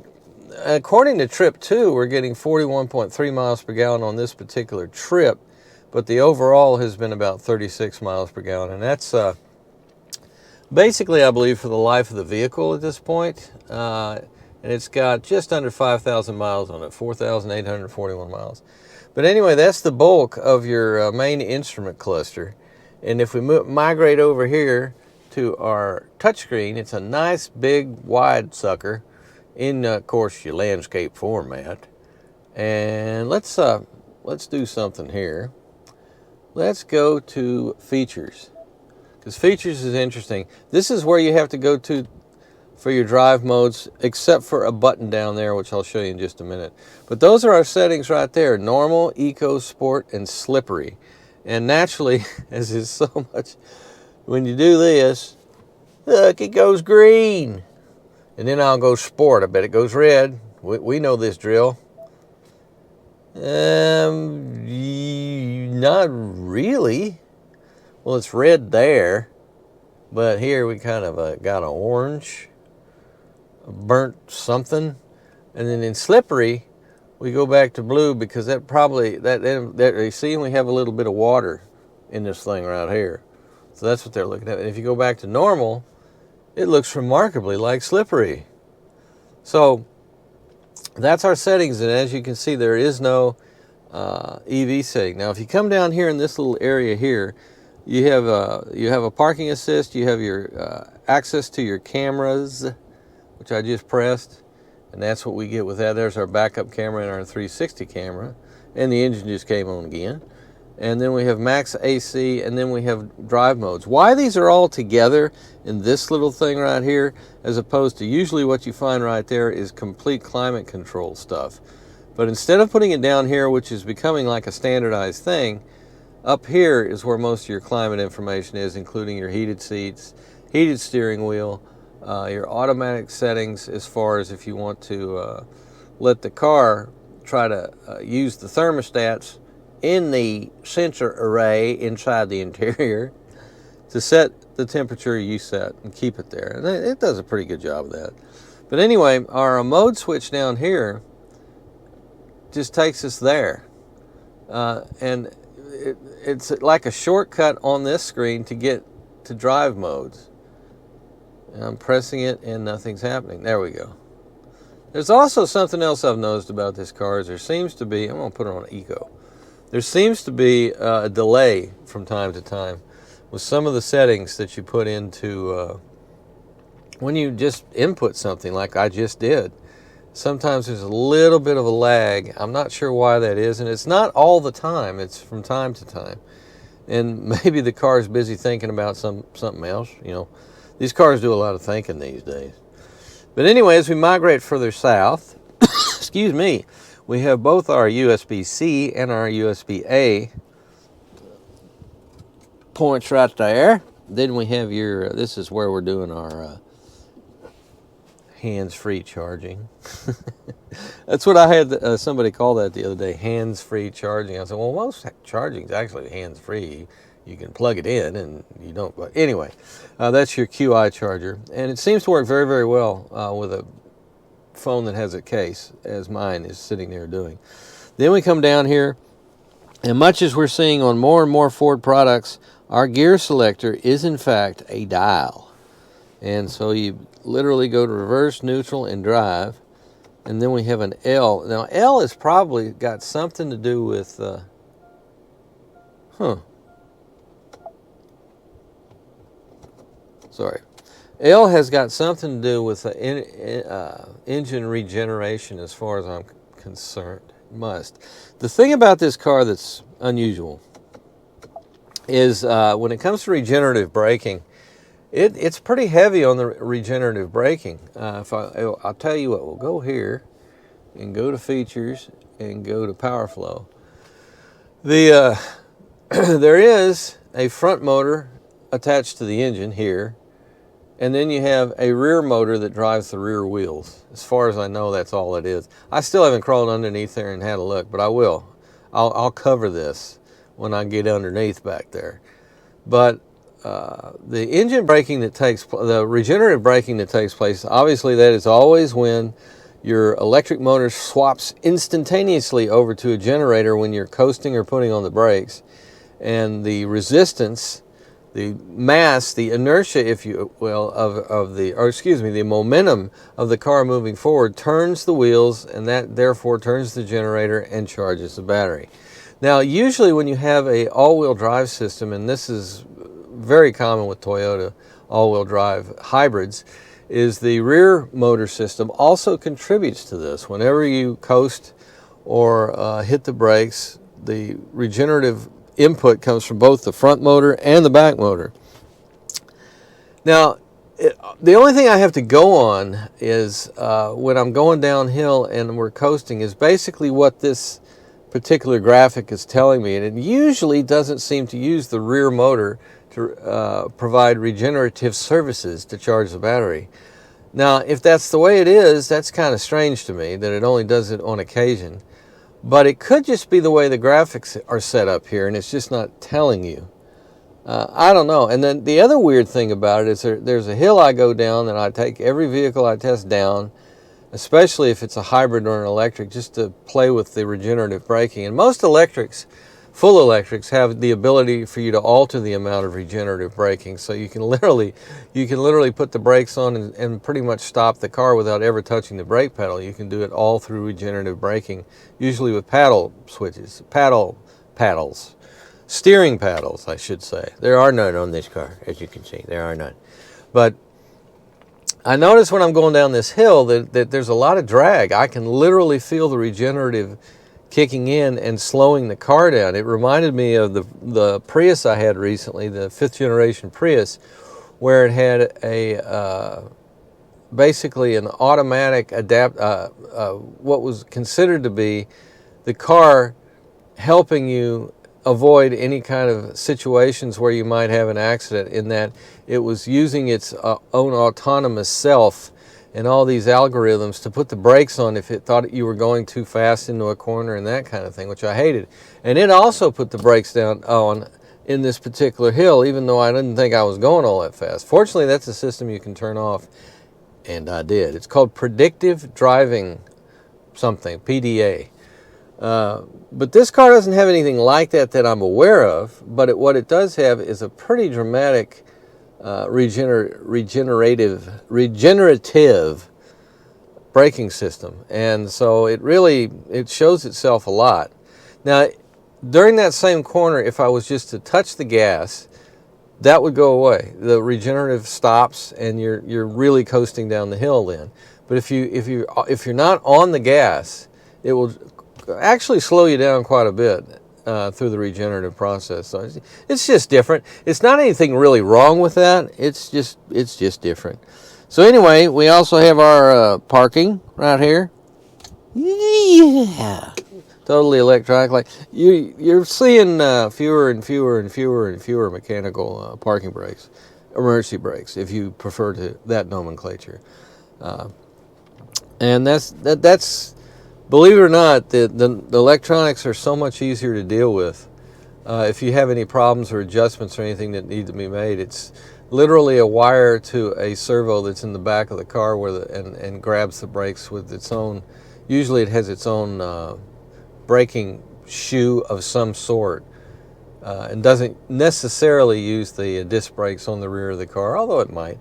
according to trip 2, we're getting 41.3 miles per gallon on this particular trip, but the overall has been about 36 miles per gallon, and that's basically, I believe, for the life of the vehicle at this point. And it's got just under 5,000 miles on it, 4,841 miles. But anyway, that's the bulk of your main instrument cluster. And if we migrate over here to our touchscreen, it's a nice big wide sucker in, of course, your landscape format. And let's do something here. Let's go to features, because features is interesting. This is where you have to go to for your drive modes, except for a button down there, which I'll show you in just a minute. But those are our settings right there: normal, eco, sport, and slippery. And naturally, as is so much, when you do this, look, it goes green. And then I'll go sport. I bet it goes red. We know this drill. Not really. Well, it's red there, but here we kind of got an orange, burnt something, and then in slippery, we go back to blue because that probably that you see, we have a little bit of water in this thing right here, so that's what they're looking at. And if you go back to normal, it looks remarkably like slippery. So that's our settings, and as you can see, there is no EV setting. Now, if you come down here in this little area here, you have a parking assist. You have your access to your cameras, which I just pressed, and that's what we get with that. There's our backup camera and our 360 camera, and the engine just came on again. And then we have max AC, and then we have drive modes. Why these are all together in this little thing right here, as opposed to usually what you find right there is complete climate control stuff. But instead of putting it down here, which is becoming like a standardized thing, up here is where most of your climate information is, including your heated seats, heated steering wheel, your automatic settings as far as if you want to let the car try to use the thermostats in the sensor array inside the interior to set the temperature you set and keep it there. And it does a pretty good job of that. But anyway, our mode switch down here just takes us there. And it's like a shortcut on this screen to get to drive modes. And I'm pressing it and nothing's happening. There we go. There's also something else I've noticed about this car is there seems to be, I'm going to put it on eco. There seems to be a delay from time to time with some of the settings that you put into when you just input something like I just did. Sometimes there's a little bit of a lag. I'm not sure why that is, and it's not all the time. It's from time to time. And maybe the car is busy thinking about something else. You know, these cars do a lot of thinking these days. But anyway, as we migrate further south, excuse me, we have both our USB-C and our USB-A points right there. Then we have your, this is where we're doing our hands-free charging. That's what I had somebody call that the other day, hands-free charging. I said, well, most charging is actually hands-free. You can plug it in and you don't. But anyway, that's your QI charger. And it seems to work very, very well with a phone that has a case, as mine is sitting there doing. Then we come down here, and much as we're seeing on more and more Ford products, our gear selector is in fact a dial. And so you literally go to reverse, neutral, and drive. And then we have an L. Now, L has probably got something to do with, Sorry. L has got something to do with engine regeneration as far as I'm concerned. It must. The thing about this car that's unusual is when it comes to regenerative braking, It's pretty heavy on the regenerative braking. I'll tell you what, we'll go here and go to features and go to power flow. There is a front motor attached to the engine here, and then you have a rear motor that drives the rear wheels. As far as I know, that's all it is. I still haven't crawled underneath there and had a look, but I will. I'll cover this when I get underneath back there. But the engine braking that the regenerative braking that takes place, obviously that is always when your electric motor swaps instantaneously over to a generator when you're coasting or putting on the brakes. And the resistance, the mass, the inertia, if you will, the momentum of the car moving forward turns the wheels, and that therefore turns the generator and charges the battery. Now, usually when you have a all-wheel drive system, and this is very common with Toyota all-wheel drive hybrids, is the rear motor system also contributes to this. Whenever you coast or hit the brakes, the regenerative input comes from both the front motor and the back motor. Now, the only thing I have to go on is when I'm going downhill and we're coasting is basically what this particular graphic is telling me, and it usually doesn't seem to use the rear motor to provide regenerative services to charge the battery. Now, if that's the way it is, that's kind of strange to me that it only does it on occasion. But it could just be the way the graphics are set up here, and it's just not telling you. I don't know. And then the other weird thing about it is there's a hill I go down, and I take every vehicle I test down, especially if it's a hybrid or an electric, just to play with the regenerative braking. And most electrics, full electrics, have the ability for you to alter the amount of regenerative braking. So you can literally put the brakes on and pretty much stop the car without ever touching the brake pedal. You can do it all through regenerative braking, usually with paddle switches, paddles, steering paddles, I should say. There are none on this car, as you can see. There are none. But I notice when I'm going down this hill that there's a lot of drag. I can literally feel the regenerative kicking in and slowing the car down. It reminded me of the Prius I had recently, the 5th generation Prius, where it had basically an automatic what was considered to be the car helping you avoid any kind of situations where you might have an accident, in that it was using its own autonomous self and all these algorithms to put the brakes on if it thought you were going too fast into a corner and that kind of thing, which I hated. And it also put the brakes down on in this particular hill, even though I didn't think I was going all that fast. Fortunately, that's a system you can turn off, and I did. It's called predictive driving something, PDA. But this car doesn't have anything like that I'm aware of, but what it does have is a pretty dramatic regenerative braking system, and so it shows itself a lot. Now, during that same corner, if I was just to touch the gas, that would go away. The regenerative stops, and you're really coasting down the hill then. But if you're not on the gas, it will actually slow you down quite a bit through the regenerative process. So it's just different. It's not anything really wrong with that. It's just different. So anyway, we also have our parking right here. Yeah, totally electronic. Like you're seeing fewer and fewer and fewer and fewer mechanical parking brakes, emergency brakes, if you prefer to that nomenclature. And that's believe it or not, the electronics are so much easier to deal with. If you have any problems or adjustments or anything that need to be made, it's literally a wire to a servo that's in the back of the car and grabs the brakes with its own. Usually it has its own braking shoe of some sort, and doesn't necessarily use the disc brakes on the rear of the car, although it might.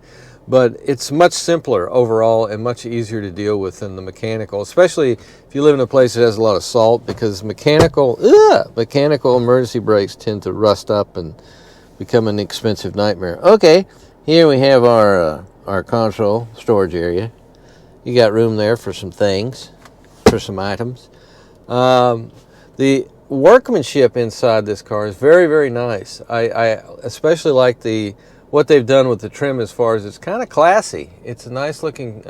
But it's much simpler overall and much easier to deal with than the mechanical, especially if you live in a place that has a lot of salt, because mechanical emergency brakes tend to rust up and become an expensive nightmare. Okay, here we have our console storage area. You got room there for some things, for some items. The workmanship inside this car is very, very nice. I especially like what they've done with the trim as far as it's kind of classy. It's a nice looking,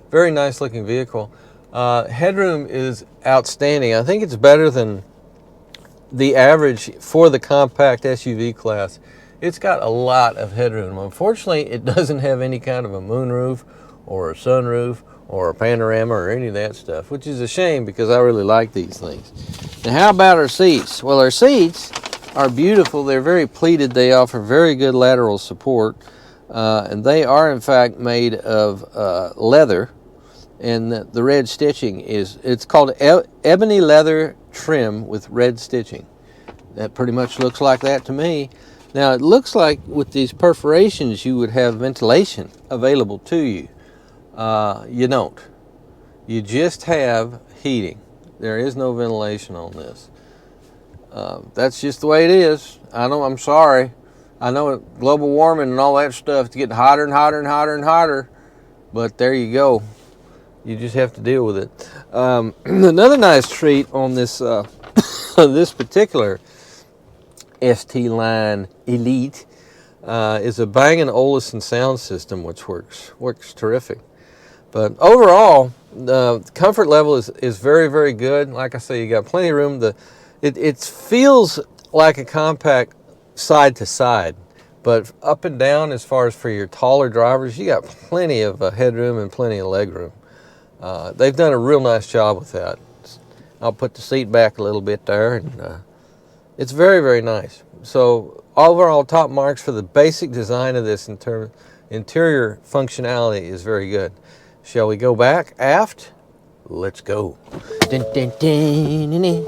very nice looking vehicle. Headroom is outstanding. I think it's better than the average for the compact SUV class. It's got a lot of headroom. Unfortunately, it doesn't have any kind of a moonroof or a sunroof or a panorama or any of that stuff, which is a shame because I really like these things. Now, how about our seats? Well, our seats are beautiful. They're very pleated. They offer very good lateral support, and they are in fact made of leather, and the red stitching it's called ebony leather trim with red stitching. That pretty much looks like that to me. Now, it looks like with these perforations you would have ventilation available to you. You don't. You just have heating. There is no ventilation on this. That's just the way it is. I know, I'm sorry. I know global warming and all that stuff, it's getting hotter and hotter and hotter and hotter, but there you go. You just have to deal with it. Another nice treat on this this particular ST line Elite is a Bang & Olufsen sound system, which works terrific. But overall, the comfort level is very, very good. Like I say, you got plenty of room. It feels like a compact side to side, but up and down as far as for your taller drivers, you got plenty of headroom and plenty of legroom. They've done a real nice job with that. I'll put the seat back a little bit there, and it's very, very nice. So overall, top marks for the basic design of this in terms interior functionality is very good. Shall we go back aft? Let's go. Dun, dun, dun, dun, dun.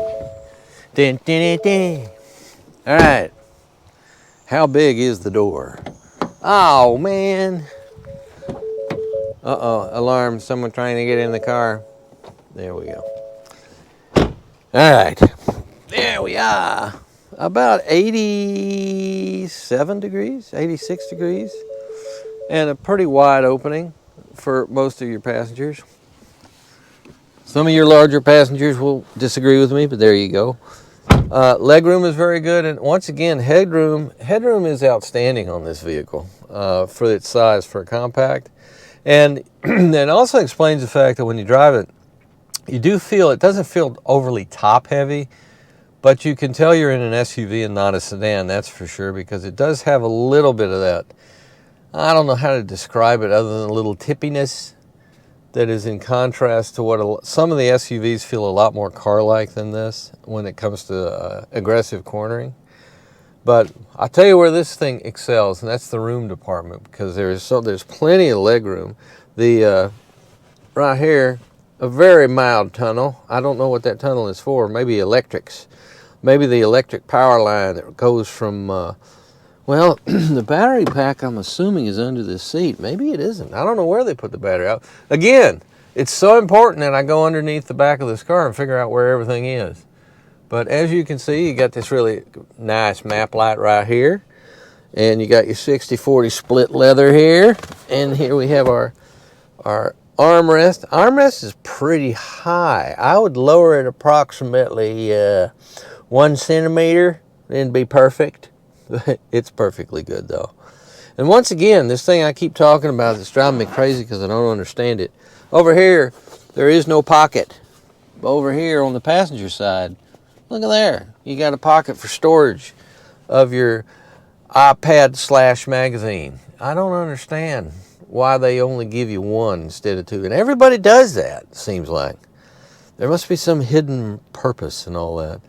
Dun, dun, dun, dun. All right. How big is the door? Oh, man. Uh-oh, alarm. Someone trying to get in the car. There we go. All right. There we are. About 87 degrees, 86 degrees. And a pretty wide opening for most of your passengers. Some of your larger passengers will disagree with me, but there you go. Legroom is very good, and once again, headroom is outstanding on this vehicle for its size for a compact. And it also explains the fact that when you drive it, you do feel, it doesn't feel overly top heavy, but you can tell you're in an SUV and not a sedan, that's for sure, because it does have a little bit of that. I don't know how to describe it other than a little tippiness that is in contrast to what some of the SUVs feel a lot more car-like than this when it comes to aggressive cornering. But I'll tell you where this thing excels, and that's the room department, because there's plenty of leg room. Right here, a very mild tunnel. I don't know what that tunnel is for. Maybe electrics. Maybe the electric power line that goes from, well, the battery pack I'm assuming is under the seat. Maybe it isn't. I don't know where they put the battery out. Again, it's so important that I go underneath the back of this car and figure out where everything is. But as you can see, you got this really nice map light right here. And you got your 60/40 split leather here. And here we have our armrest. Armrest is pretty high. I would lower it approximately 1 centimeter, then be perfect. It's perfectly good though. And once again, this thing I keep talking about that's driving me crazy because I don't understand it. Over here, there is no pocket. Over here on the passenger side, look at there. You got a pocket for storage of your iPad/magazine. I don't understand why they only give you one instead of two. And everybody does that, seems like. There must be some hidden purpose in all that.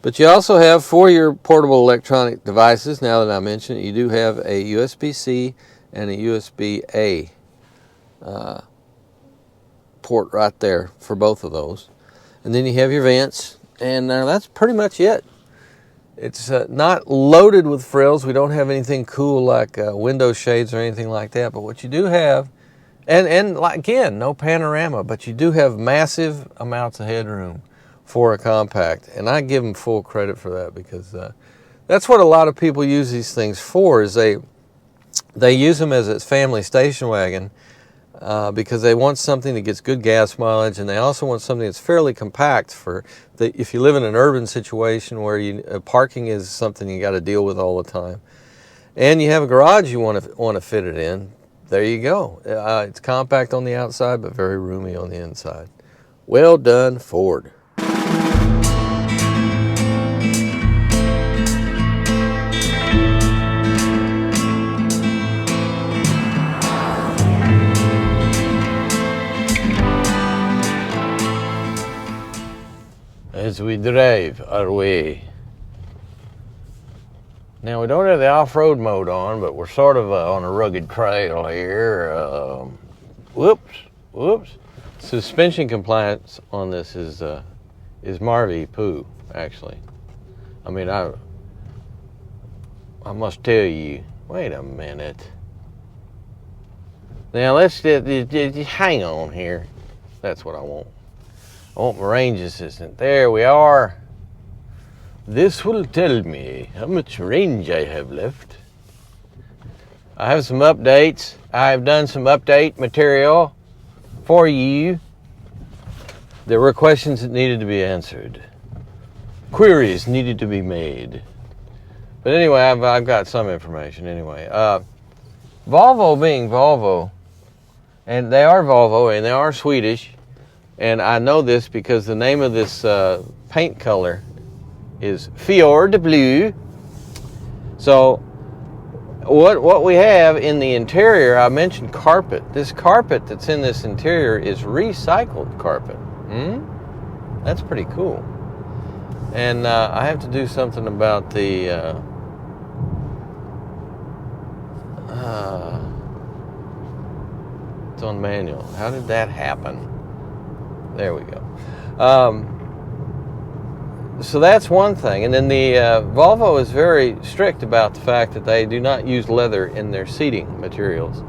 But you also have, for your portable electronic devices, now that I mention it, you do have a USB-C and a USB-A port right there for both of those. And then you have your vents, and that's pretty much it. It's not loaded with frills. We don't have anything cool like window shades or anything like that. But what you do have, and again, no panorama, but you do have massive amounts of headroom for a compact, and I give them full credit for that, because that's what a lot of people use these things for. Is they use them as a family station wagon because they want something that gets good gas mileage, and they also want something that's fairly compact for if you live in an urban situation where parking is something you got to deal with all the time. and you have a garage you want to fit it in, there you go. It's compact on the outside, but very roomy on the inside. Well done, Ford. As we drive our way. Now we don't have the off-road mode on, but we're sort of on a rugged trail here. Whoops. Suspension compliance on this is Marvy poo, actually. I mean, I must tell you. Wait a minute. Now let's just hang on here. That's what I want. I want my range assistant. There we are. This will tell me how much range I have left. I have some updates. I've done some update material for you. There were questions that needed to be answered. Queries needed to be made. But anyway, I've got some information anyway. Volvo being Volvo, and they are Volvo, and they are Swedish. And I know this because the name of this paint color is Fjord Blue. So what we have in the interior, I mentioned carpet. This carpet that's in this interior is recycled carpet. That's pretty cool. And I have to do something about the it's on manual. How did that happen? There we go. So that's one thing. And then the Volvo is very strict about the fact that they do not use leather in their seating materials.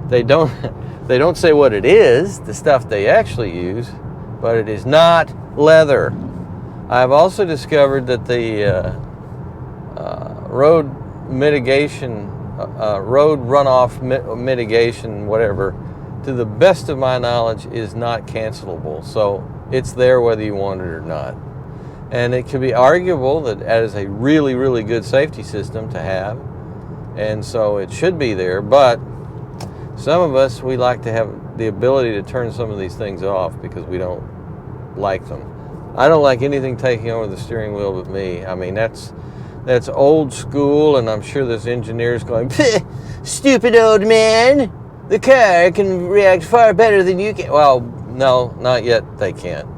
They don't say what it is, the stuff they actually use, but it is not leather. I've also discovered that the road runoff mitigation, whatever, to the best of my knowledge, is not cancelable. So it's there whether you want it or not. And it could be arguable that that is a really, really good safety system to have. And so it should be there. But some of us, we like to have the ability to turn some of these things off because we don't like them. I don't like anything taking over the steering wheel but me. I mean, that's old school, and I'm sure there's engineers going, stupid old man. The car can react far better than you can. Well, no, not yet. They can't.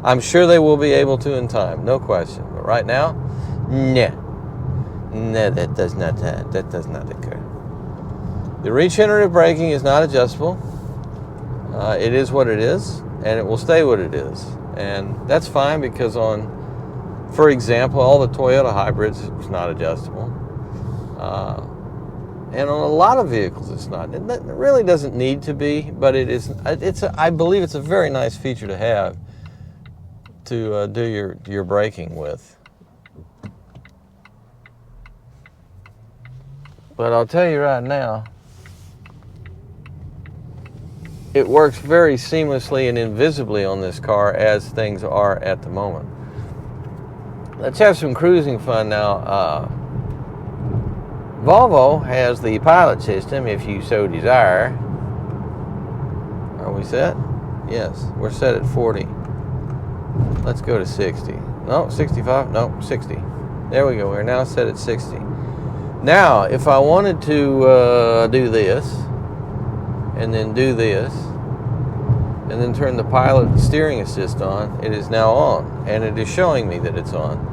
I'm sure they will be able to in time, no question. But right now, no, that does not occur. The regenerative braking is not adjustable. It is what it is, and it will stay what it is, and that's fine because for example, all the Toyota hybrids, it's not adjustable. And on a lot of vehicles, it's not. It really doesn't need to be, but it is. I believe it's a very nice feature to have to do your braking with. But I'll tell you right now, it works very seamlessly and invisibly on this car as things are at the moment. Let's have some cruising fun now. Volvo has the pilot system, if you so desire. Are we set? Yes, we're set at 40. Let's go to 60. No, 65? No, 60. There we go. We're now set at 60. Now, if I wanted to do this, and then do this, and then turn the pilot steering assist on, it is now on, and it is showing me that it's on.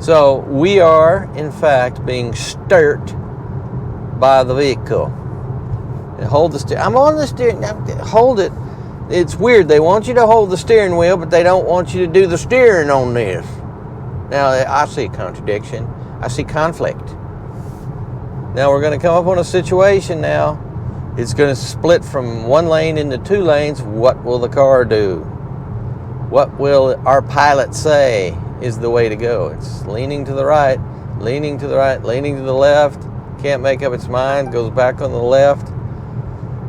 So we are, in fact, being steered by the vehicle. And hold the steering. I'm on the steering. Hold it. It's weird. They want you to hold the steering wheel, but they don't want you to do the steering on this. Now, I see contradiction. I see conflict. Now, we're going to come up on a situation now. It's going to split from one lane into two lanes. What will the car do? What will our pilot say is the way to go? It's leaning to the right, leaning to the right, leaning to the left. Can't make up its mind, goes back on the left.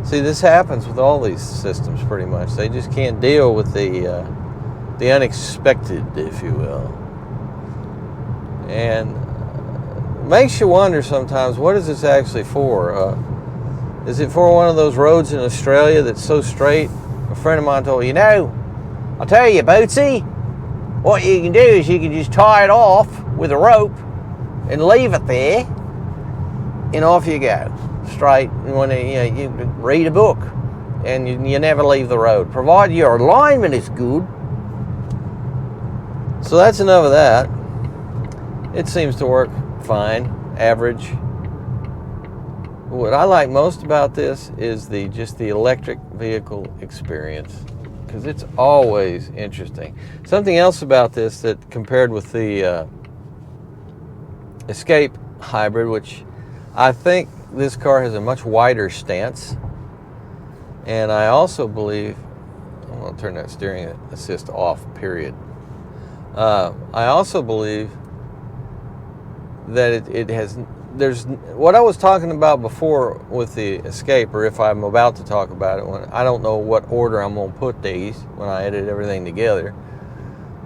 See, this happens with all these systems pretty much. They just can't deal with the unexpected, if you will. And makes you wonder sometimes, what is this actually for? Is it for one of those roads in Australia that's so straight? A friend of mine told me, you know, I'll tell you, Bootsy, what you can do is you can just tie it off with a rope and leave it there, and off you go, straight. And when you read a book, and you never leave the road, provided your alignment is good. So that's enough of that. It seems to work fine, average. What I like most about this is just the electric vehicle experience, because it's always interesting. Something else about this that compared with the Escape hybrid, which I think this car has a much wider stance, and I also believe, I'm going to turn that steering assist off, period. I also believe that there's what I was talking about before with the Escape, or if I'm about to talk about it, when I don't know what order I'm going to put these when I edit everything together,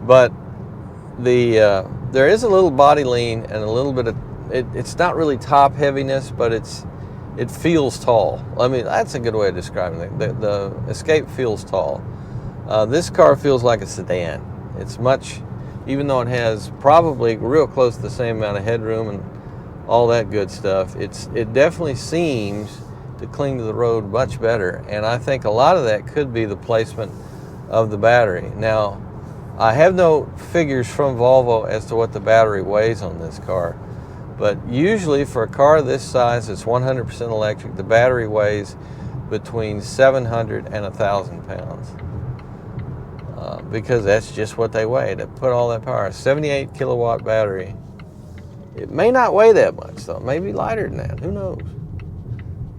but there is a little body lean and a little bit of it's not really top heaviness, but it feels tall. I mean, that's a good way of describing it. The Escape feels tall. This car feels like a sedan. It's much, even though it has probably real close to the same amount of headroom and all that good stuff, it definitely seems to cling to the road much better, and I think a lot of that could be the placement of the battery. Now, I have no figures from Volvo as to what the battery weighs on this car, but usually for a car this size that's 100% electric, the battery weighs between 700 and 1,000 pounds. Because that's just what they weigh to put all that power. A 78 kilowatt battery. It may not weigh that much though. It may be lighter than that. Who knows?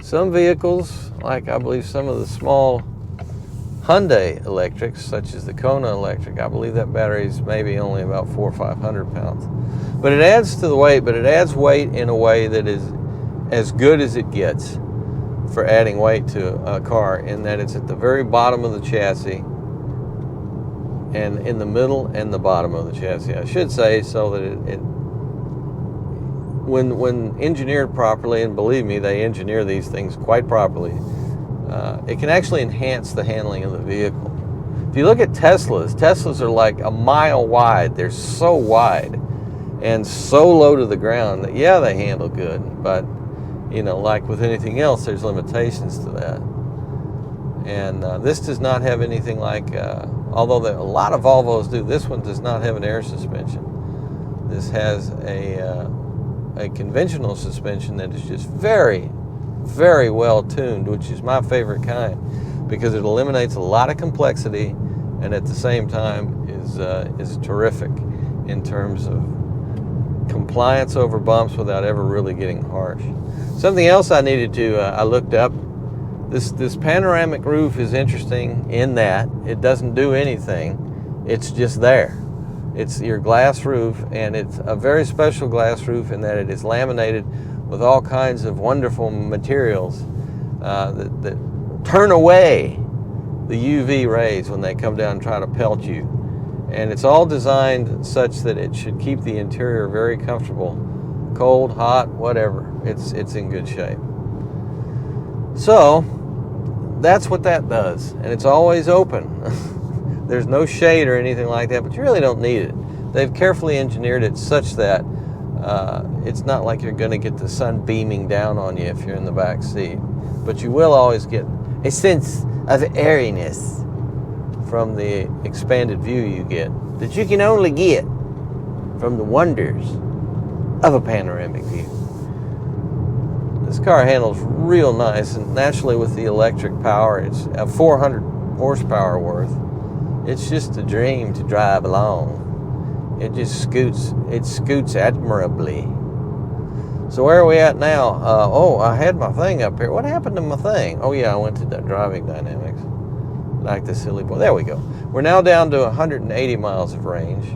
Some vehicles, like I believe some of the small Hyundai electrics, such as the Kona electric, I believe that battery is maybe only about 400 or 500 pounds. But it adds to the weight, but it adds weight in a way that is as good as it gets for adding weight to a car, in that it's at the very bottom of the chassis and in the middle and the bottom of the chassis, I should say, so that when engineered properly, and believe me, they engineer these things quite properly, it can actually enhance the handling of the vehicle. If you look at Teslas are like a mile wide. They're so wide and so low to the ground that, yeah, they handle good, but like with anything else, there's limitations to that. And this does not have anything like, although a lot of Volvos do, this one does not have an air suspension. This has a conventional suspension that is just very, very well tuned, which is my favorite kind, because it eliminates a lot of complexity and at the same time is terrific in terms of compliance over bumps without ever really getting harsh. Something else I needed to, I looked up, this panoramic roof is interesting in that it doesn't do anything. It's just there. It's your glass roof, and it's a very special glass roof in that it is laminated with all kinds of wonderful materials that turn away the UV rays when they come down and try to pelt you. And it's all designed such that it should keep the interior very comfortable. Cold, hot, whatever. It's in good shape. So that's what that does, and it's always open. There's no shade or anything like that, but you really don't need it. They've carefully engineered it such that it's not like you're going to get the sun beaming down on you if you're in the back seat, but you will always get a sense of airiness from the expanded view you get, that you can only get from the wonders of a panoramic view. This car handles real nice, and naturally with the electric power, it's a 400 horsepower worth. It's just a dream to drive along. It just scoots admirably. So where are we at now? I had my thing up here. What happened to my thing? Oh yeah, I went to that driving dynamics. Like the silly boy. There we go. We're now down to 180 miles of range,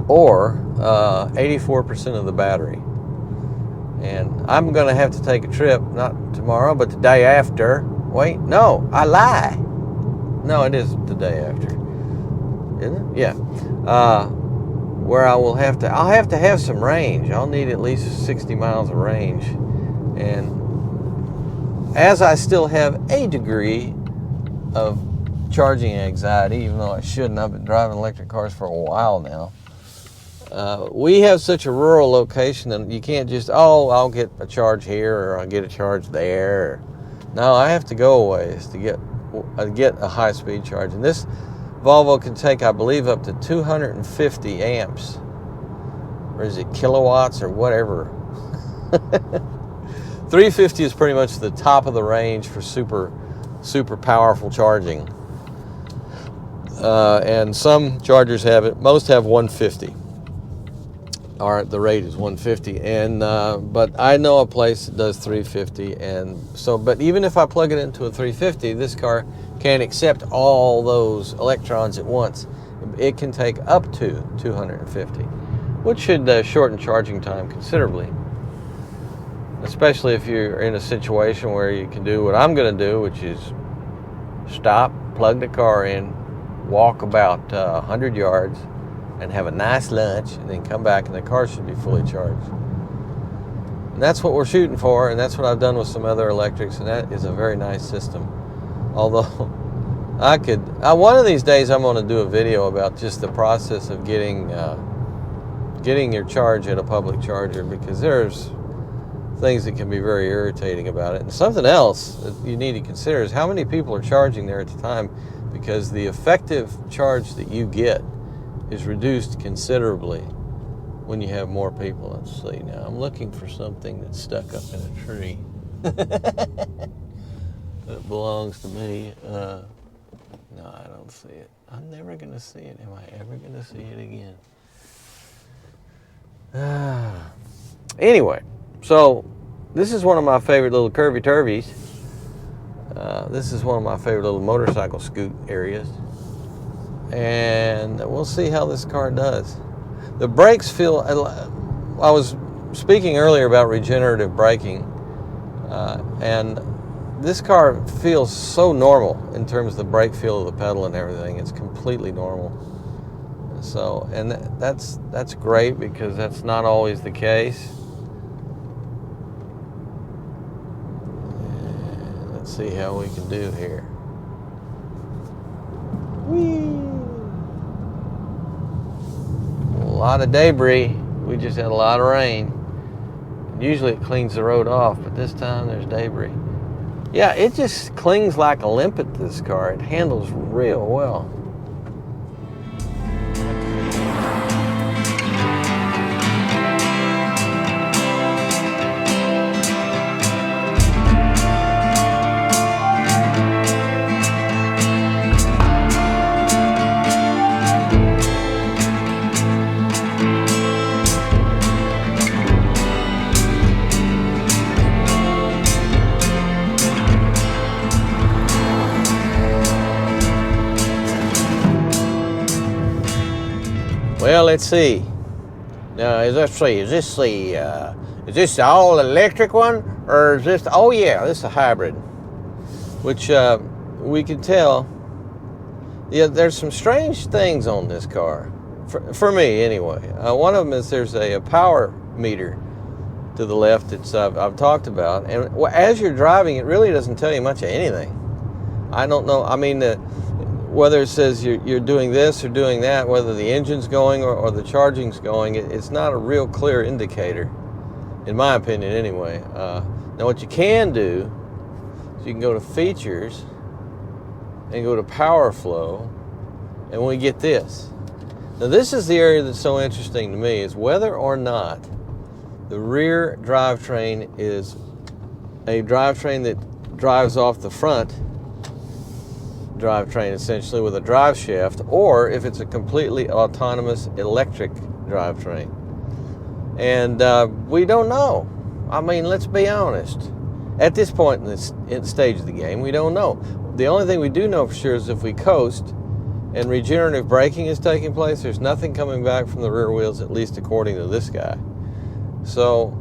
or 84% of the battery. And I'm going to have to take a trip, not tomorrow, but the day after. Wait, no, I lie. No, it is the day after. Isn't it? Yeah. where I'll have to have some range. I'll need at least 60 miles of range. And as I still have a degree of charging anxiety, even though I shouldn't, I've been driving electric cars for a while now. We have such a rural location that you can't just, oh, I'll get a charge here or I'll get a charge there. No, I have to go a ways to get a high-speed charge. And this Volvo can take, I believe, up to 250 amps. Or is it kilowatts or whatever? 350 is pretty much the top of the range for super powerful charging. And some chargers have it. Most have 150. Or the rate is 150. And but I know a place that does 350. And so, but even if I plug it into a 350, this car can't accept all those electrons at once. It can take up to 250, which should shorten charging time considerably. Especially if you're in a situation where you can do what I'm going to do, which is stop, plug the car in, walk about 100 yards, and have a nice lunch, and then come back, and the car should be fully charged. And that's what we're shooting for, and that's what I've done with some other electrics, and that is a very nice system. Although, one of these days I'm going to do a video about just the process of getting your charge at a public charger, because there's things that can be very irritating about it. And something else that you need to consider is how many people are charging there at the time, because the effective charge that you get is reduced considerably when you have more people. Let's see now. I'm looking for something that's stuck up in a tree. That belongs to me. No, I don't see it. I'm never going to see it. Am I ever going to see it again? Anyway, so this is one of my favorite little curvy turvies. This is one of my favorite little motorcycle scoot areas. And we'll see how this car does. The brakes feel, I was speaking earlier about regenerative braking, and this car feels so normal in terms of the brake feel of the pedal and everything. It's completely normal. So, and that's great, because that's not always the case. And let's see how we can do here. Whee! A lot of debris. We just had a lot of rain. Usually it cleans the road off, but this time there's debris. Yeah, it just clings like a limpet, this car. It handles real well. Well, let's see. Now, is this the all electric one, or is this? Oh yeah, this is a hybrid, which we can tell. Yeah, there's some strange things on this car, for me anyway. One of them is there's a power meter to the left that I've talked about, and as you're driving, it really doesn't tell you much of anything. I don't know. I mean, whether it says you're doing this or doing that, whether the engine's going or the charging's going, it's not a real clear indicator, in my opinion anyway. Now what you can do is you can go to features and go to power flow, and we get this. Now this is the area that's so interesting to me, is whether or not the rear drivetrain is a drivetrain that drives off the front drivetrain, essentially with a drive shaft, or if it's a completely autonomous electric drivetrain. And we don't know. I mean, let's be honest. At this point in the stage of the game, we don't know. The only thing we do know for sure is if we coast and regenerative braking is taking place, there's nothing coming back from the rear wheels, at least according to this guy. So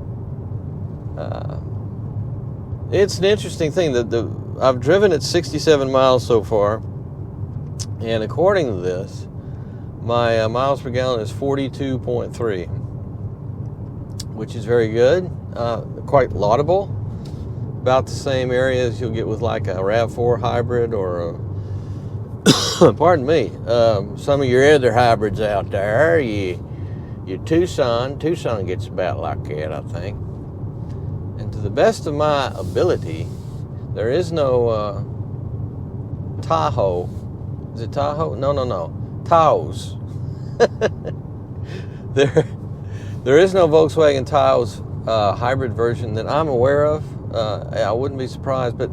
it's an interesting thing that I've driven it 67 miles so far, and according to this, My miles per gallon is 42.3, which is very good, quite laudable. About the same area as you'll get with like a RAV4 hybrid or a pardon me, some of your other hybrids out there. Your Tucson gets about like that, I think. And to the best of my ability, there is no Tahoe. Is it Tahoe? No. Taos. There is no Volkswagen Taos hybrid version that I'm aware of. I wouldn't be surprised, but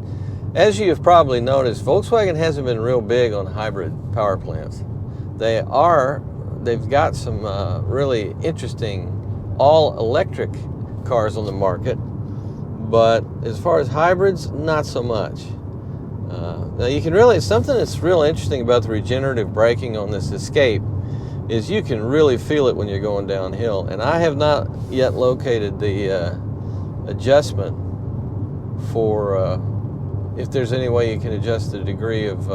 as you have probably noticed, Volkswagen hasn't been real big on hybrid power plants. They've got some really interesting all-electric cars on the market, but as far as hybrids, not so much. Now you can really, something that's real interesting about the regenerative braking on this Escape is you can really feel it when you're going downhill, and I have not yet located the adjustment for if there's any way you can adjust the degree of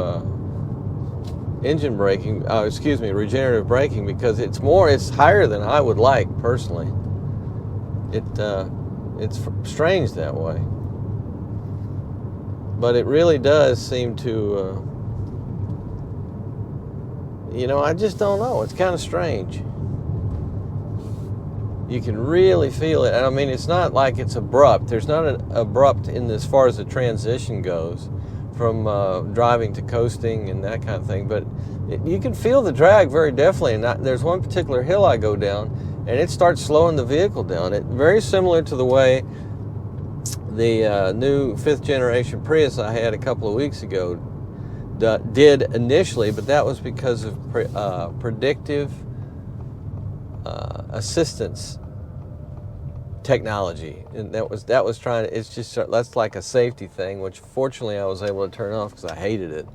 regenerative braking, because it's higher than I would like personally. It's strange that way, but it really does seem to I just don't know, it's kind of strange. You can really feel it, and I mean, it's not like it's abrupt. There's not an abrupt in as far as the transition goes from driving to coasting and that kind of thing, but you can feel the drag very definitely. And there's one particular hill I go down, and it starts slowing the vehicle down. It's very similar to the way the new 5th generation Prius I had a couple of weeks ago did initially, but that was because of predictive assistance technology, and that was trying to, it's just, that's like a safety thing, which fortunately I was able to turn off because I hated it.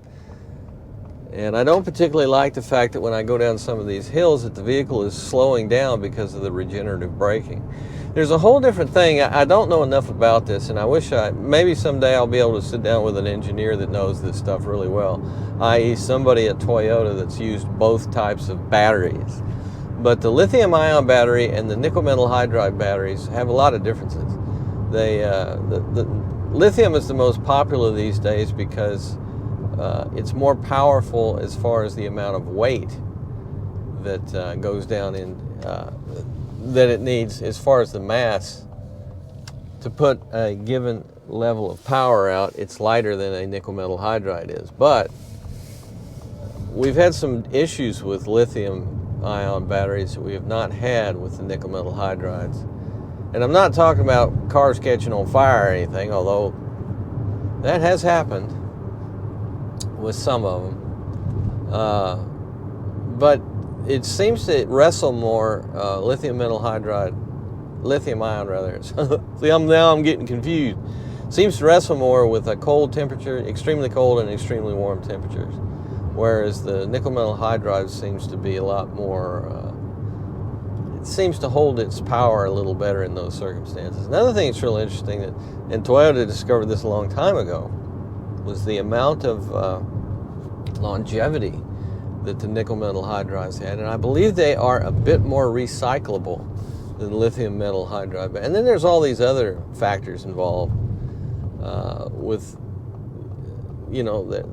And I don't particularly like the fact that when I go down some of these hills that the vehicle is slowing down because of the regenerative braking. There's a whole different thing. I don't know enough about this, and I wish maybe someday I'll be able to sit down with an engineer that knows this stuff really well, i.e. somebody at Toyota that's used both types of batteries. But the lithium-ion battery and the nickel metal hydride batteries have a lot of differences. The lithium is the most popular these days because it's more powerful as far as the amount of weight that goes down in that it needs as far as the mass to put a given level of power out. It's lighter than a nickel metal hydride is. But we've had some issues with lithium-ion batteries that we have not had with the nickel metal hydrides. And I'm not talking about cars catching on fire or anything, although that has happened with some of them. But it seems to wrestle more lithium-ion rather. See, now I'm getting confused. Seems to wrestle more with a cold temperature, extremely cold and extremely warm temperatures, whereas the nickel metal hydride seems to be a lot more. It seems to hold its power a little better in those circumstances. Another thing that's really interesting, and Toyota discovered this a long time ago, was the amount of longevity that the nickel metal hydrides had, and I believe they are a bit more recyclable than lithium metal hydride. And then there's all these other factors involved with, that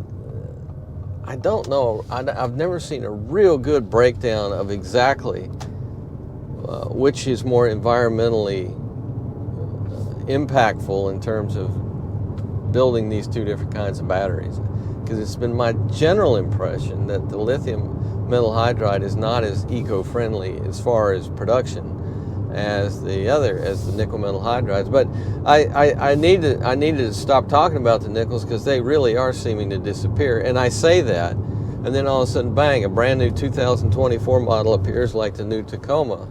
I don't know. I've never seen a real good breakdown of exactly which is more environmentally impactful in terms of building these two different kinds of batteries. Because it's been my general impression that the lithium metal hydride is not as eco-friendly as far as production as the nickel metal hydrides. But I needed to stop talking about the nickels because they really are seeming to disappear. And I say that, and then all of a sudden, bang, a brand new 2024 model appears, like the new Tacoma,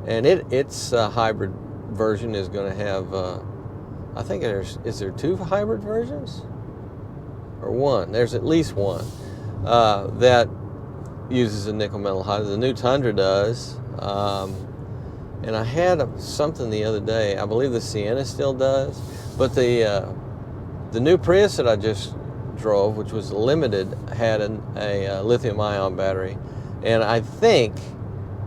and its hybrid version is going to have. I think is there two hybrid versions? Or one. There's at least one that uses a nickel metal hydride. The new Tundra does, and I had something the other day. I believe the Sienna still does, but the new Prius that I just drove, which was limited, had a lithium-ion battery, And I think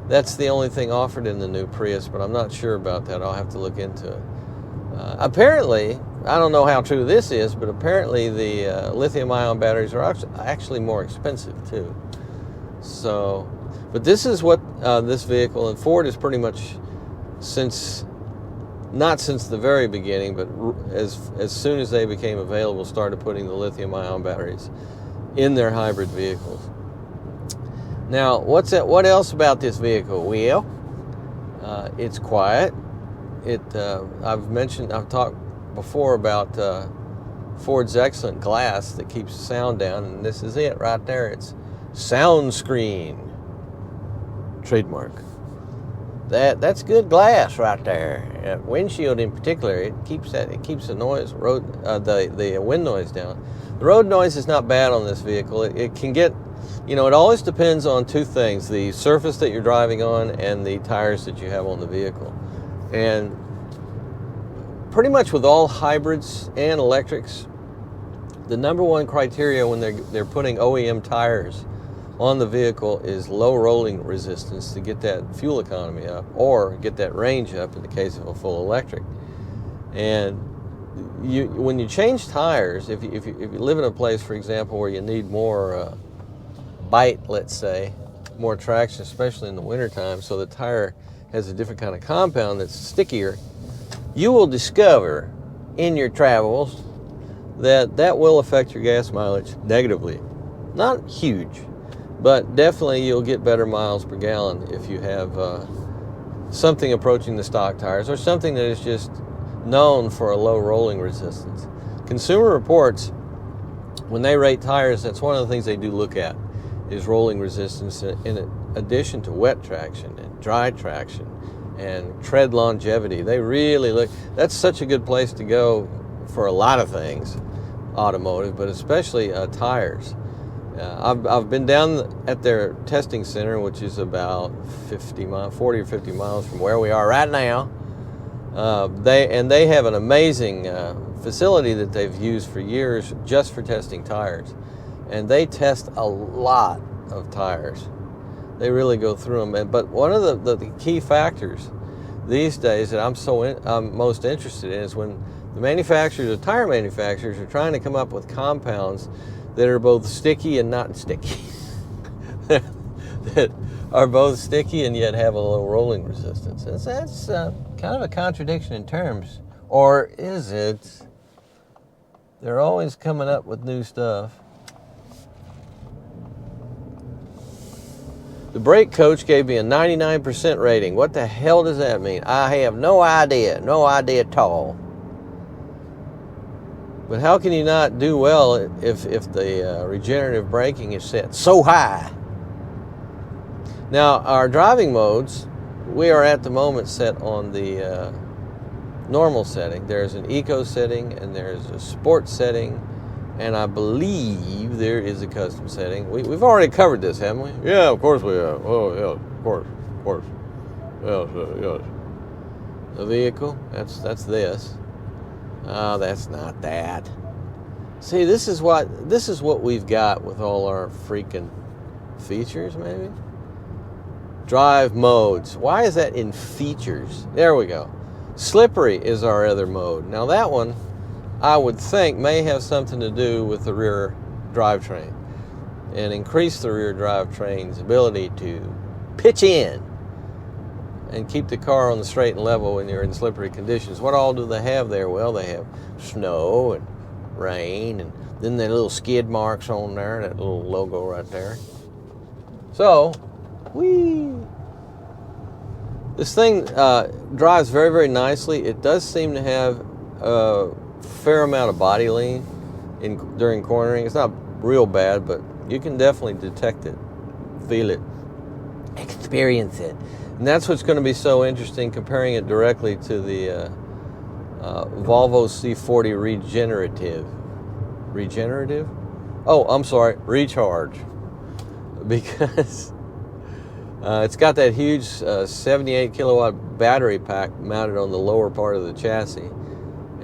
that's the only thing offered in the new Prius, but I'm not sure about that. I'll have to look into it. Apparently, I don't know how true this is, but apparently the lithium-ion batteries are actually more expensive too. So, but this is what this vehicle, and Ford is pretty much not since the very beginning, but as soon as they became available, started putting the lithium-ion batteries in their hybrid vehicles. Now, what else about this vehicle? Well, it's quiet. I've talked before about Ford's excellent glass that keeps the sound down, and this is it right there. It's sound screen. Trademark. That's good glass right there. Windshield in particular, it keeps the noise, the wind noise down. The road noise is not bad on this vehicle. It can get, it always depends on two things: the surface that you're driving on and the tires that you have on the vehicle. And pretty much with all hybrids and electrics, the number one criteria when they're putting OEM tires on the vehicle is low rolling resistance to get that fuel economy up, or get that range up in the case of a full electric. And when you change tires, if you live in a place, for example, where you need more bite, let's say, more traction, especially in the wintertime, so the tire has a different kind of compound that's stickier, you will discover in your travels that will affect your gas mileage negatively. Not huge, but definitely you'll get better miles per gallon if you have something approaching the stock tires, or something that is just known for a low rolling resistance. Consumer Reports, when they rate tires, that's one of the things they do look at, is rolling resistance, in addition to wet traction and dry traction and tread longevity. They really look, that's such a good place to go for a lot of things, automotive, but especially tires. I've been down at their testing center, which is about 40 or 50 miles from where we are right now. They have an amazing facility that they've used for years just for testing tires. And they test a lot of tires. They really go through them. But one of the key factors these days that I'm most interested in is when the tire manufacturers are trying to come up with compounds that are both sticky and not sticky. that are both sticky and yet have a low rolling resistance. And that's kind of a contradiction in terms. Or is it? They're always coming up with new stuff. The brake coach gave me a 99% rating. What the hell does that mean? I have no idea at all. But how can you not do well if the regenerative braking is set so high? Now, our driving modes, we are at the moment set on the normal setting. There's an eco setting, and there's a sport setting, and I believe there is a custom setting. We've already covered this, haven't we? Yeah, of course we have. Oh, yeah, of course. Yes. The vehicle, that's this. Oh, that's not that. See, this is what we've got with all our freaking features, maybe? Drive modes. Why is that in features? There we go. Slippery is our other mode. Now that one, I would think, may have something to do with the rear drivetrain and increase the rear drivetrain's ability to pitch in and keep the car on the straight and level when you're in slippery conditions. What all do they have there? Well, they have snow and rain, and then the little skid marks on there, that little logo right there. So, this thing drives very, very nicely. It does seem to have a fair amount of body lean during cornering. It's not real bad, but you can definitely detect it, feel it, experience it. And that's what's going to be so interesting, comparing it directly to the Volvo C40 Regenerative? Oh, I'm sorry, Recharge. Because it's got that huge 78 kilowatt battery pack mounted on the lower part of the chassis.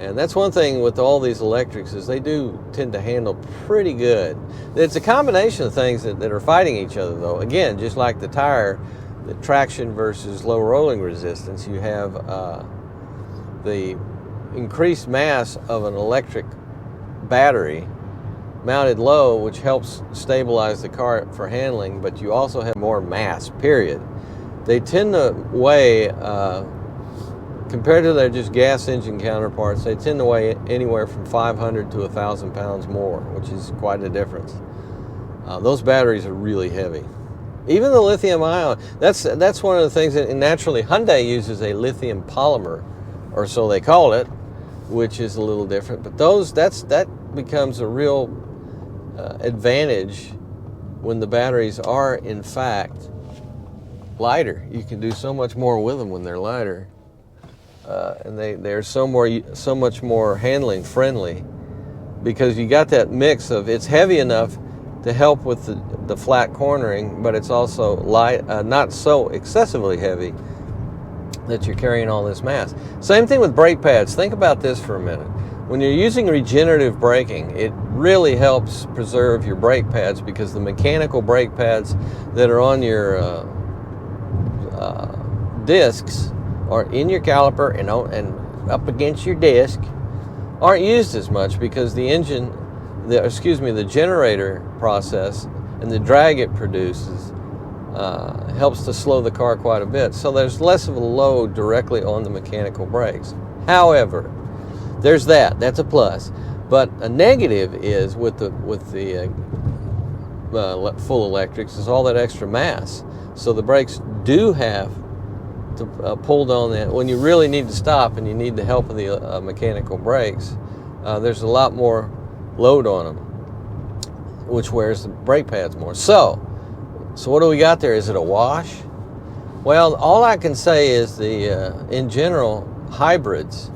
And that's one thing with all these electrics, is they do tend to handle pretty good. It's a combination of things that are fighting each other, though. Again, just like the tire, the traction versus low rolling resistance, you have the increased mass of an electric battery mounted low, which helps stabilize the car for handling, but you also have more mass, period. They tend to weigh, compared to their just gas engine counterparts, they tend to weigh anywhere from 500 to 1,000 pounds more, which is quite a difference. Those batteries are really heavy. Even the lithium ion, that's one of the things that naturally Hyundai uses a lithium polymer, or so they call it, which is a little different. But that becomes a real advantage when the batteries are in fact lighter. You can do so much more with them when they're lighter, and they're so much more handling friendly, because you got that mix of it's heavy enough to help with the flat cornering, but it's also light, not so excessively heavy that you're carrying all this mass. Same thing with brake pads. Think about this for a minute. When you're using regenerative braking, it really helps preserve your brake pads, because the mechanical brake pads that are on your discs, or in your caliper and up against your disc, aren't used as much, because the generator process and the drag it produces helps to slow the car quite a bit. So there's less of a load directly on the mechanical brakes. However, there's that's a plus. But a negative is with the full electrics is all that extra mass. So the brakes do have to pull on that when you really need to stop and you need the help of the mechanical brakes. There's a lot more load on them, which wears the brake pads more. So what do we got there? Is it a wash? Well, all I can say is in general, hybrids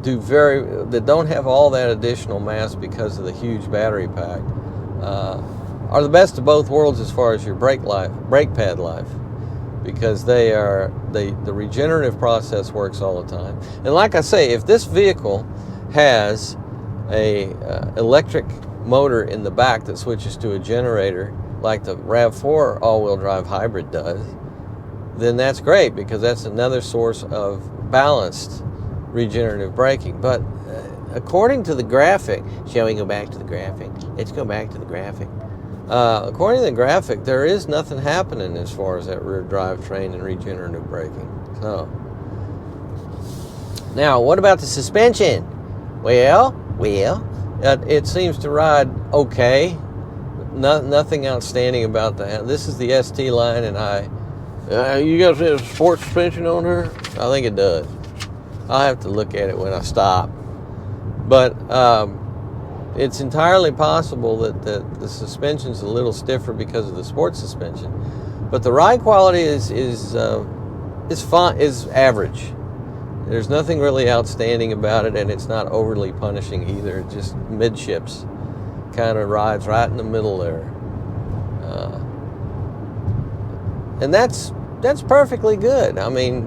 that don't have all that additional mass because of the huge battery pack are the best of both worlds as far as your brake pad life, because the regenerative process works all the time. And like I say, if this vehicle has a electric motor in the back that switches to a generator like the RAV4 all-wheel drive hybrid does, then that's great, because that's another source of balanced regenerative braking. But according to the graphic, shall we go back to the graphic? Let's go back to the graphic. According to the graphic, there is nothing happening as far as that rear drivetrain and regenerative braking. So now, what about the suspension? Well, it seems to ride okay. Nothing outstanding about that. This is the ST line, and you guys have sport suspension on her? I think it does. I'll have to look at it when I stop. But it's entirely possible that the suspension's a little stiffer because of the sports suspension. But the ride quality is fine, is average. There's nothing really outstanding about it, and it's not overly punishing either. It just midships, kind of rides right in the middle there, and that's perfectly good. I mean,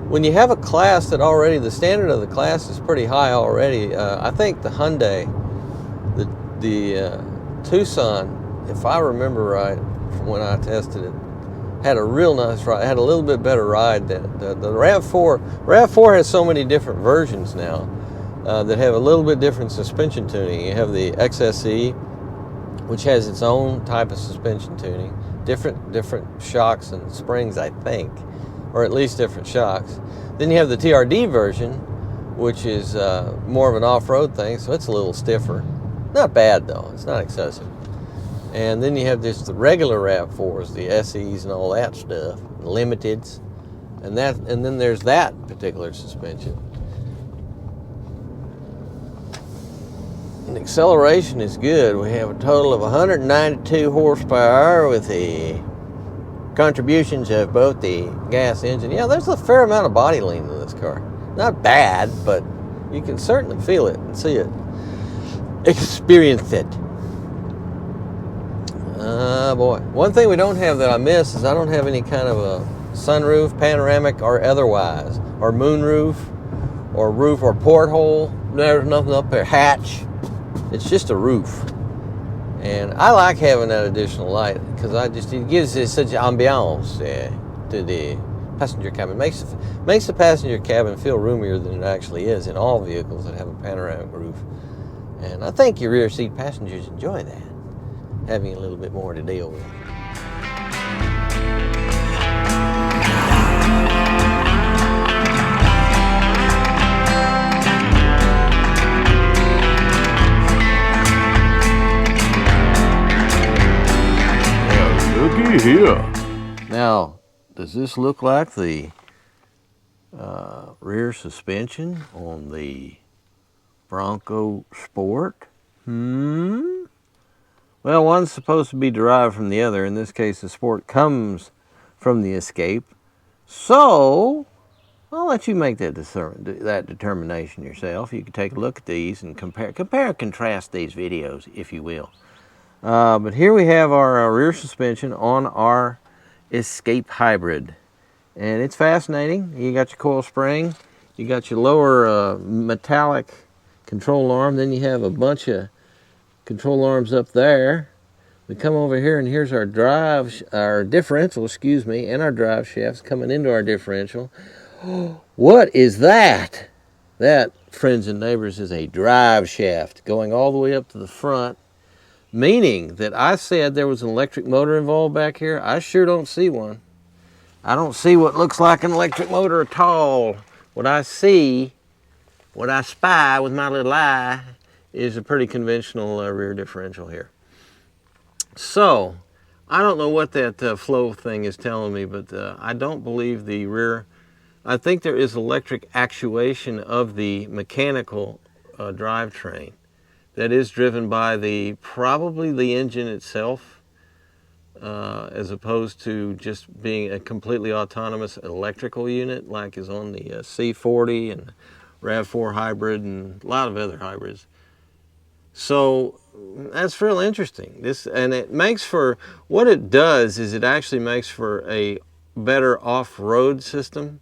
when you have a class that already, the standard of the class is pretty high already. I think the Hyundai, the Tucson, if I remember right from when I tested it, had a real nice ride, had a little bit better ride than the RAV4. RAV4 has so many different versions now that have a little bit different suspension tuning. You have the XSE, which has its own type of suspension tuning, different shocks and springs, I think, or at least different shocks. Then you have the TRD version, which is more of an off-road thing, so it's a little stiffer. Not bad though, it's not excessive. And then you have just the regular RAV4s, the SEs and all that stuff, limiteds, and then there's that particular suspension. And acceleration is good. We have a total of 192 horsepower with the contributions of both the gas engine. Yeah, there's a fair amount of body lean in this car. Not bad, but you can certainly feel it and see it. Experience it. Boy. One thing we don't have that I miss is I don't have any kind of a sunroof, panoramic or otherwise, or moonroof, or roof or porthole. There's nothing up there. Hatch. It's just a roof. And I like having that additional light because it gives it such ambiance to the passenger cabin. Makes the passenger cabin feel roomier than it actually is in all vehicles that have a panoramic roof. And I think your rear seat passengers enjoy that, having a little bit more to deal with. Looky here. Now, does this look like the rear suspension on the Bronco Sport? Well, one's supposed to be derived from the other. In this case, the Sport comes from the Escape. So, I'll let you make that determination yourself. You can take a look at these and compare and contrast these videos, if you will. But here we have our rear suspension on our Escape Hybrid. And it's fascinating. You got your coil spring, you got your lower metallic control arm, then you have a bunch of control arms up there. We come over here and here's our differential, and our drive shafts coming into our differential. What is that? That, friends and neighbors, is a drive shaft going all the way up to the front, meaning that I said there was an electric motor involved back here. I sure don't see one. I don't see what looks like an electric motor at all. What I see, what I spy with my little eye, is a pretty conventional rear differential here. So, I don't know what that flow thing is telling me, but I don't believe the rear. I think there is electric actuation of the mechanical drivetrain that is driven by probably the engine itself, as opposed to just being a completely autonomous electrical unit like is on the C40 and RAV4 hybrid and a lot of other hybrids. So that's real interesting. What it does is it actually makes for a better off-road system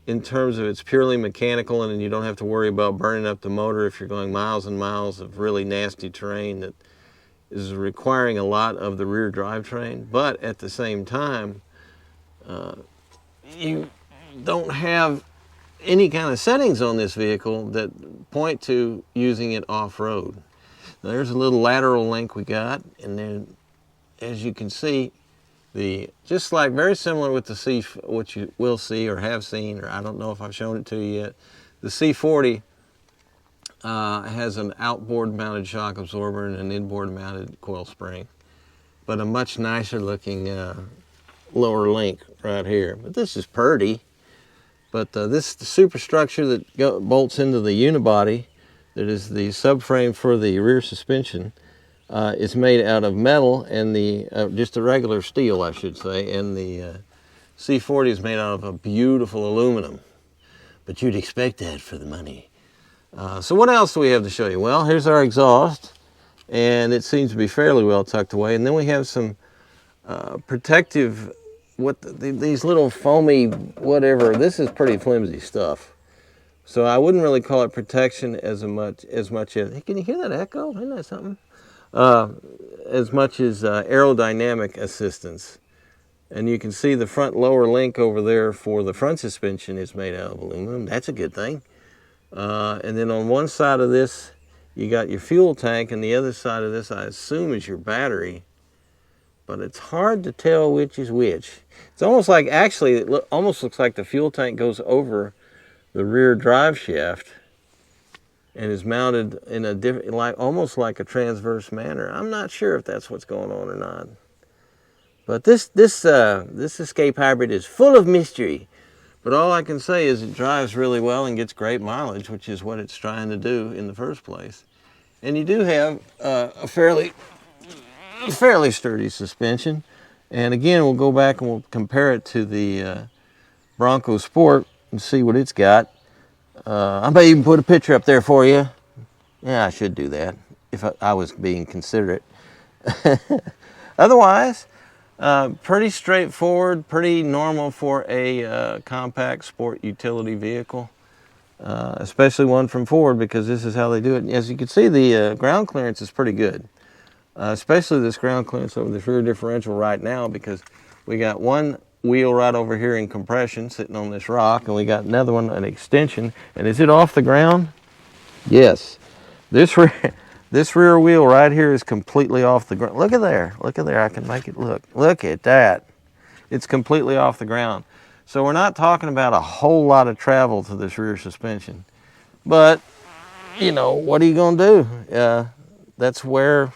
in terms of it's purely mechanical, and you don't have to worry about burning up the motor if you're going miles and miles of really nasty terrain that is requiring a lot of the rear drivetrain. But at the same time, you don't have any kind of settings on this vehicle that point to using it off-road. There's a little lateral link we got, and then as you can see, just like very similar with the what you will see or have seen, or I don't know if I've shown it to you yet, the C40 has an outboard mounted shock absorber and an inboard mounted coil spring, but a much nicer looking lower link right here. But this is purdy. But the superstructure that bolts into the unibody, that is the subframe for the rear suspension, is made out of metal, and just a regular steel, I should say, and the C40 is made out of a beautiful aluminum. But you'd expect that for the money. So what else do we have to show you? Well, here's our exhaust, and it seems to be fairly well tucked away. And then we have some protective, these little foamy whatever. This is pretty flimsy stuff. So I wouldn't really call it protection as much as, can you hear that echo? Isn't that something? As much as aerodynamic assistance. And you can see the front lower link over there for the front suspension is made out of aluminum. That's a good thing. And then on one side of this, you got your fuel tank, and the other side of this, I assume, is your battery. But it's hard to tell which is which. It's almost like, actually, it almost looks like the fuel tank goes over the rear drive shaft and is mounted in a different, almost like a transverse manner. I'm not sure if that's what's going on or not. But this Escape Hybrid is full of mystery. But all I can say is it drives really well and gets great mileage, which is what it's trying to do in the first place. And you do have a fairly sturdy suspension. And again, we'll go back and we'll compare it to the Bronco Sport and see what it's got. I may even put a picture up there for you. Yeah, I should do that if I was being considerate. Otherwise, pretty straightforward, pretty normal for a compact sport utility vehicle. especially one from Ford, because this is how they do it. And as you can see, the ground clearance is pretty good, especially this ground clearance over this rear differential right now, because we got one wheel right over here in compression sitting on this rock, and we got another one, an extension. And is it off the ground? Yes. This rear wheel right here is completely off the ground. Look at there. Look at there. I can make it look. Look at that. It's completely off the ground. So we're not talking about a whole lot of travel to this rear suspension. But, you know, what are you going to do? That's where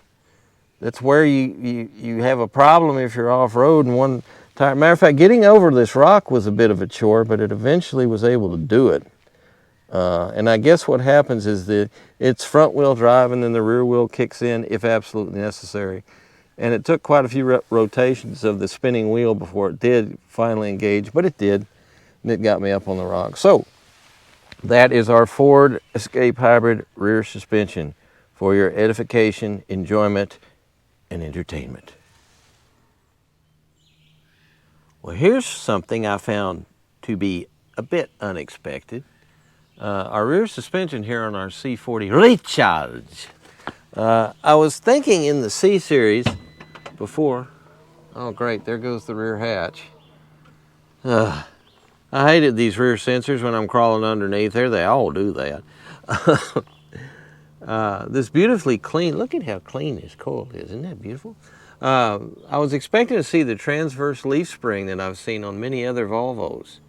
you have a problem if you're off-road and one tire. Matter of fact, getting over this rock was a bit of a chore, but it eventually was able to do it. And I guess what happens is that it's front-wheel drive, and then the rear wheel kicks in if absolutely necessary. And it took quite a few rotations of the spinning wheel before it did finally engage, but it did, and it got me up on the rock. So that is our Ford Escape Hybrid rear suspension for your edification, enjoyment, and entertainment. Well, here's something I found to be a bit unexpected. Our rear suspension here on our C40 Recharge. I was thinking in the C series before, oh great, there goes the rear hatch. I hated these rear sensors when I'm crawling underneath there. They all do that. This beautifully clean, look at how clean this coil is. Isn't that beautiful? I was expecting to see the transverse leaf spring that I've seen on many other Volvos.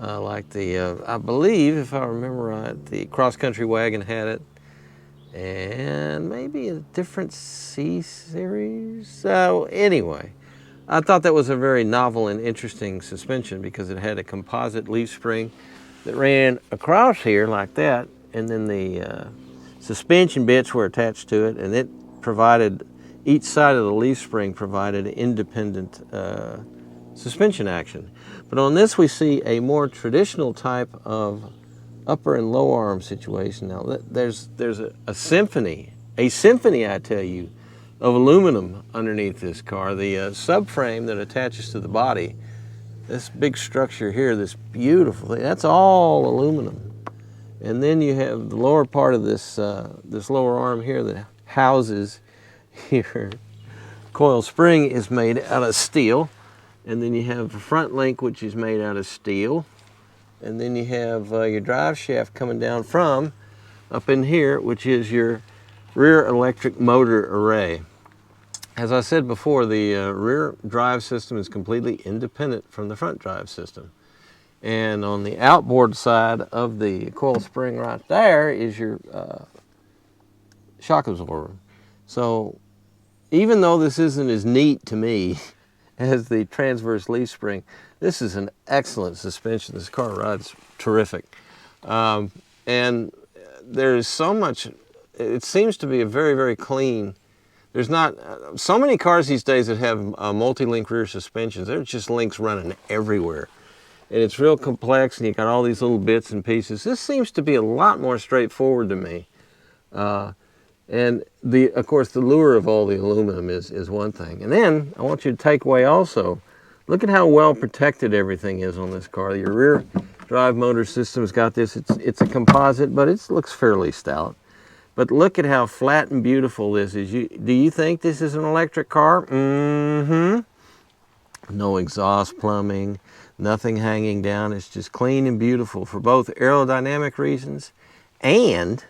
Like the, I believe, if I remember right, the cross-country wagon had it, and maybe a different C series. So anyway, I thought that was a very novel and interesting suspension because it had a composite leaf spring that ran across here like that, and then the suspension bits were attached to it, and it provided, each side of the leaf spring provided independent suspension action. But on this we see a more traditional type of upper and low arm situation. Now there's a symphony I tell you, of aluminum underneath this car. The subframe that attaches to the body, this big structure here, this beautiful thing, that's all aluminum. And then you have the lower part of this this lower arm here that houses your coil spring is made out of steel. And then you have a front link, which is made out of steel. And then you have your drive shaft coming down from up in here, which is your rear electric motor array. As I said before, the rear drive system is completely independent from the front drive system. And on the outboard side of the coil spring right there is your shock absorber. So even though this isn't as neat to me as the transverse leaf spring, this is an excellent suspension. This car rides terrific. And there's so much, it seems to be a very, very clean, there's not, so many cars these days that have multi-link rear suspensions, there's just links running everywhere. And it's real complex, and you got all these little bits and pieces. This seems to be a lot more straightforward to me. And of course, the lure of all the aluminum is one thing. And then I want you to take away also, look at how well protected everything is on this car. Your rear drive motor system's got this. It's a composite, but it looks fairly stout. But look at how flat and beautiful this is. Do you think this is an electric car? Mm-hmm. No exhaust plumbing, nothing hanging down. It's just clean and beautiful for both aerodynamic reasons and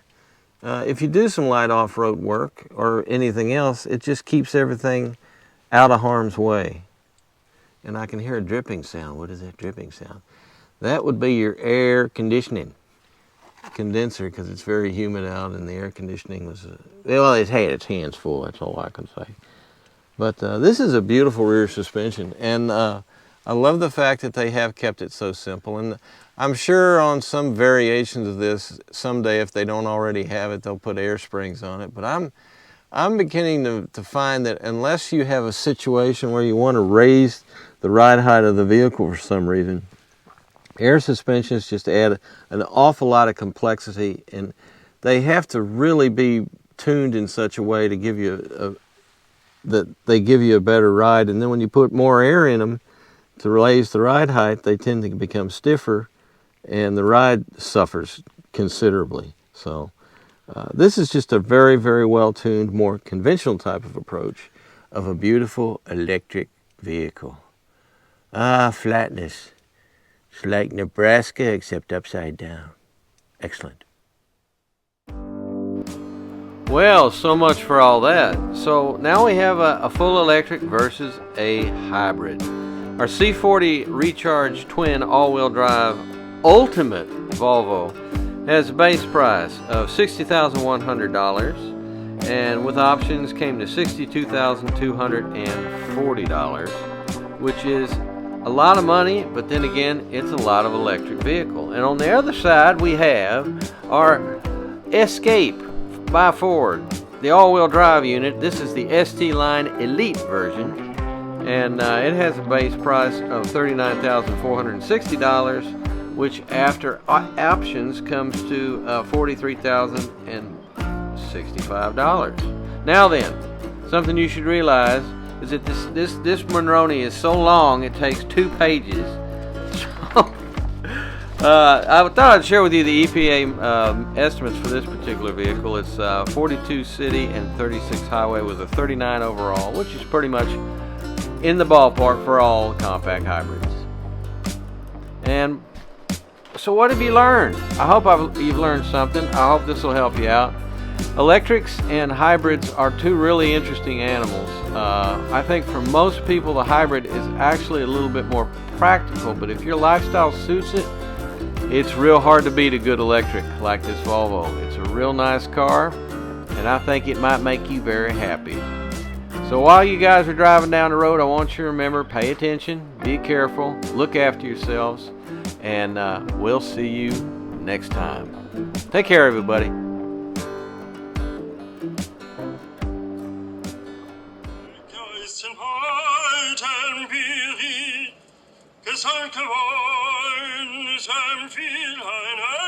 if you do some light off-road work or anything else, it just keeps everything out of harm's way. And I can hear a dripping sound. What is that dripping sound? That would be your air conditioning condenser, because it's very humid out and the air conditioning was, well, it had its hands full, that's all I can say. But this is a beautiful rear suspension, and I love the fact that they have kept it so simple. And I'm sure on some variations of this, someday if they don't already have it, they'll put air springs on it. But I'm beginning to find that unless you have a situation where you want to raise the ride height of the vehicle for some reason, air suspensions just add an awful lot of complexity, and they have to really be tuned in such a way to give you that they give you a better ride. And then when you put more air in them to raise the ride height, they tend to become stiffer and the ride suffers considerably. So this is just a very, very well-tuned, more conventional type of approach of a beautiful electric vehicle. Ah, flatness. It's like Nebraska except upside down. Excellent. Well, so much for all that. So now we have a full electric versus a hybrid. Our C40 Recharge twin all-wheel drive ultimate Volvo has a base price of $60,100 and with options came to $62,240, which is a lot of money, but then again, it's a lot of electric vehicle. And on the other side, we have our Escape by Ford, the all-wheel drive unit. This is the ST Line Elite version, and it has a base price of $39,460, which after options comes to $43,065. Now then, something you should realize is that this Monroney is so long it takes 2 pages. I thought I'd share with you the EPA estimates for this particular vehicle. It's 42 city and 36 highway with a 39 overall, which is pretty much in the ballpark for all compact hybrids. And so what have you learned? I hope you've learned something. I hope this will help you out. Electrics and hybrids are 2 really interesting animals. I think for most people the hybrid is actually a little bit more practical, but if your lifestyle suits it, it's real hard to beat a good electric like this Volvo. It's a real nice car, and I think it might make you very happy. So while you guys are driving down the road, I want you to remember, pay attention, be careful, look after yourselves, and we'll see you next time. Take care, everybody. Gesang geworden, es empfiehlt eine